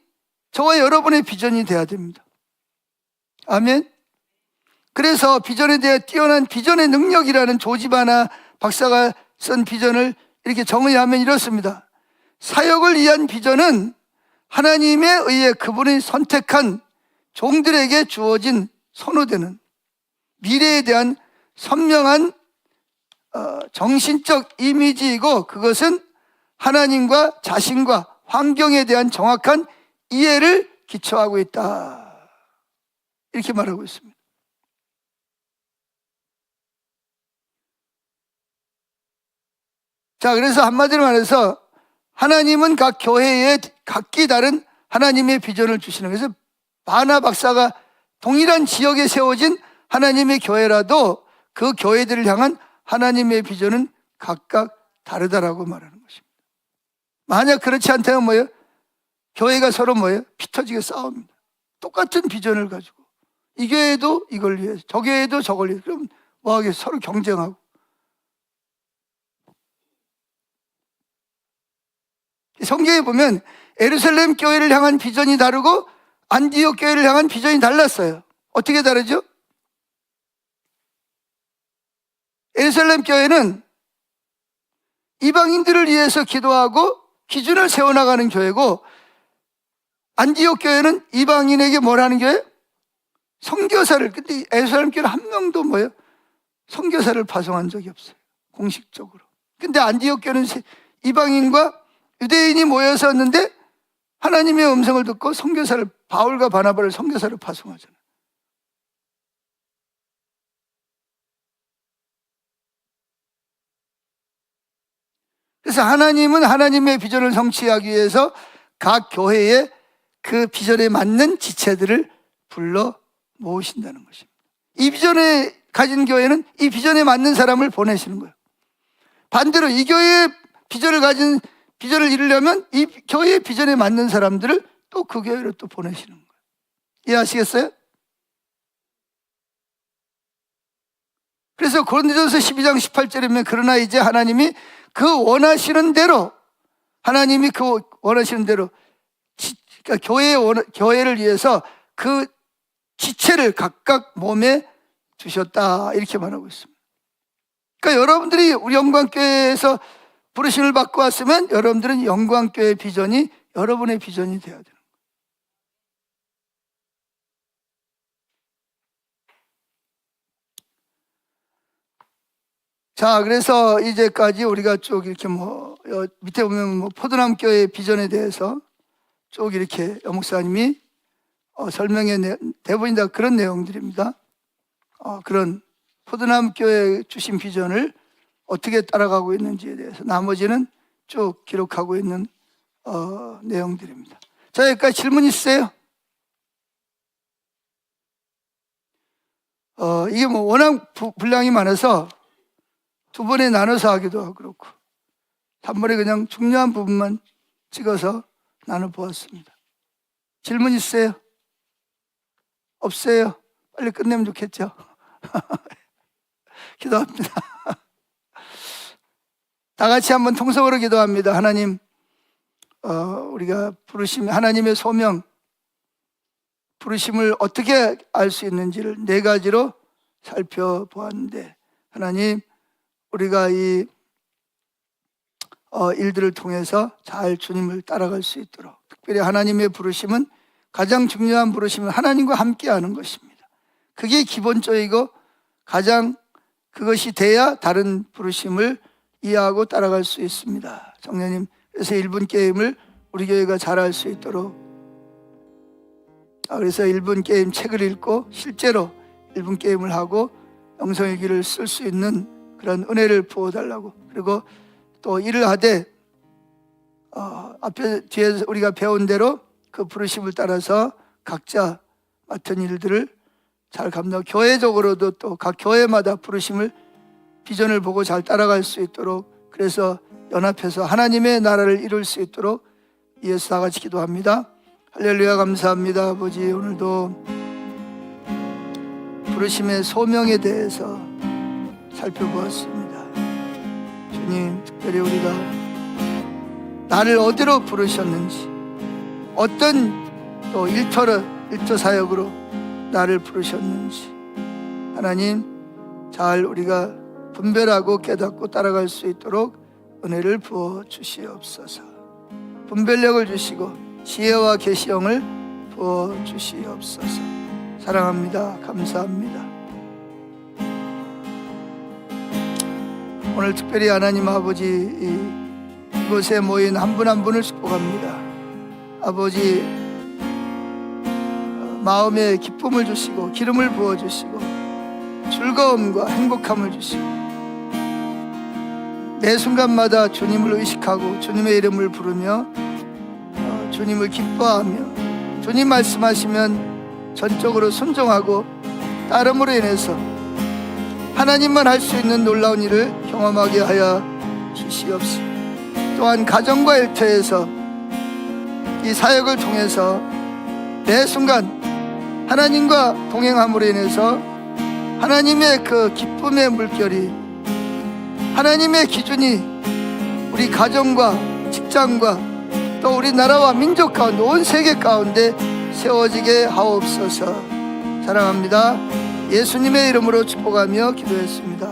저와 여러분의 비전이 돼야 됩니다. 아멘. 그래서 비전에 대해 뛰어난 비전의 능력이라는 조지바나 박사가 쓴 비전을 이렇게 정의하면 이렇습니다. 사역을 위한 비전은 하나님에 의해 그분이 선택한 종들에게 주어진 선호되는 미래에 대한 선명한 정신적 이미지이고 그것은 하나님과 자신과 환경에 대한 정확한 이해를 기초하고 있다. 이렇게 말하고 있습니다. 자, 그래서 한마디로 말해서 하나님은 각 교회에 각기 다른 하나님의 비전을 주시는 거예요. 그래서 바나 박사가 동일한 지역에 세워진 하나님의 교회라도 그 교회들을 향한 하나님의 비전은 각각 다르다라고 말하는 것입니다. 만약 그렇지 않다면 뭐예요? 교회가 서로 뭐예요? 피 터지게 싸웁니다. 똑같은 비전을 가지고 이 교회도 이걸 위해서 저 교회도 저걸 위해서 그럼 뭐하겠어요? 서로 경쟁하고. 성경에 보면 예루살렘 교회를 향한 비전이 다르고 안디옥 교회를 향한 비전이 달랐어요. 어떻게 다르죠? 예루살렘 교회는 이방인들을 위해서 기도하고 기준을 세워나가는 교회고 안디옥 교회는 이방인에게 뭘 하는 교회? 선교사를. 근데 예루살렘 교회는 한 명도 뭐예요? 선교사를 파송한 적이 없어요. 공식적으로. 근데 안디옥 교회는 이방인과 유대인이 모여서였는데 하나님의 음성을 듣고 선교사를 바울과 바나바를 선교사를 파송하잖아요. 그래서 하나님은 하나님의 비전을 성취하기 위해서 각 교회에 그 비전에 맞는 지체들을 불러 모으신다는 것입니다. 이 비전에 가진 교회는 이 비전에 맞는 사람을 보내시는 거예요. 반대로 이 교회의 비전을 이루려면 이 교회의 비전에 맞는 사람들을 또 그 교회로 또 보내시는 거예요. 이해하시겠어요? 그래서 고린도전서 12장 18절이면 그러나 이제 하나님이 그 원하시는 대로 그러니까 교회를 위해서 그 지체를 각각 몸에 주셨다 이렇게 말하고 있습니다. 그러니까 여러분들이 우리 영광교회에서 부르심을 받고 왔으면 여러분들은 영광교회 비전이 여러분의 비전이 되어야 되는 거예요. 자, 그래서 이제까지 우리가 쭉 이렇게 밑에 보면 포도남교회 비전에 대해서 쭉 이렇게 여 목사님이 설명의 대부분이 다 그런 내용들입니다. 그런 포도남교회 주신 비전을 어떻게 따라가고 있는지에 대해서 나머지는 쭉 기록하고 있는 내용들입니다. 자, 여기까지 질문 있으세요? 이게 워낙 분량이 많아서 두 번에 나눠서 하기도 하고 그렇고 한 번에 그냥 중요한 부분만 찍어서 나눠보았습니다. 질문 있으세요? 없어요? 빨리 끝내면 좋겠죠? 기도합니다. 다 같이 한번 통성으로 기도합니다. 하나님, 우리가 하나님의 소명, 부르심을 어떻게 알 수 있는지를 네 가지로 살펴보았는데, 하나님, 우리가 이 일들을 통해서 잘 주님을 따라갈 수 있도록, 특별히 하나님의 부르심은 가장 중요한 부르심은 하나님과 함께하는 것입니다. 그게 기본적이고 가장 그것이 돼야 다른 부르심을 이해하고 따라갈 수 있습니다. 성령님, 그래서 1분 게임을 우리 교회가 잘할 수 있도록, 그래서 1분 게임 책을 읽고 실제로 1분 게임을 하고 영성의 길을 쓸 수 있는 그런 은혜를 부어달라고, 그리고 또 일을 하되 뒤에 우리가 배운 대로 그 부르심을 따라서 각자 맡은 일들을 잘 감당하고, 교회적으로도 또 각 교회마다 부르심을 비전을 보고 잘 따라갈 수 있도록, 그래서 연합해서 하나님의 나라를 이룰 수 있도록 위해서 다 같이 기도합니다. 할렐루야. 감사합니다. 아버지, 오늘도 부르심의 소명에 대해서 살펴보았습니다. 주님, 특별히 우리가 나를 어디로 부르셨는지, 어떤 또 일터 사역으로 나를 부르셨는지 하나님 잘 우리가 분별하고 깨닫고 따라갈 수 있도록 은혜를 부어 주시옵소서. 분별력을 주시고 지혜와 계시형을 부어 주시옵소서. 사랑합니다. 감사합니다. 오늘 특별히 하나님 아버지, 이곳에 모인 한 분 한 분을 축복합니다. 아버지, 마음에 기쁨을 주시고 기름을 부어주시고 즐거움과 행복함을 주시고 매 순간마다 주님을 의식하고 주님의 이름을 부르며 주님을 기뻐하며 주님 말씀하시면 전적으로 순종하고 따름으로 인해서 하나님만 할 수 있는 놀라운 일을 경험하게 하여 주시옵소서. 또한 가정과 일터에서 이 사역을 통해서 매 순간 하나님과 동행함으로 인해서 하나님의 그 기쁨의 물결이, 하나님의 기준이 우리 가정과 직장과 또 우리나라와 민족 가운데, 온 세계 가운데 세워지게 하옵소서. 사랑합니다. 예수님의 이름으로 축복하며 기도했습니다.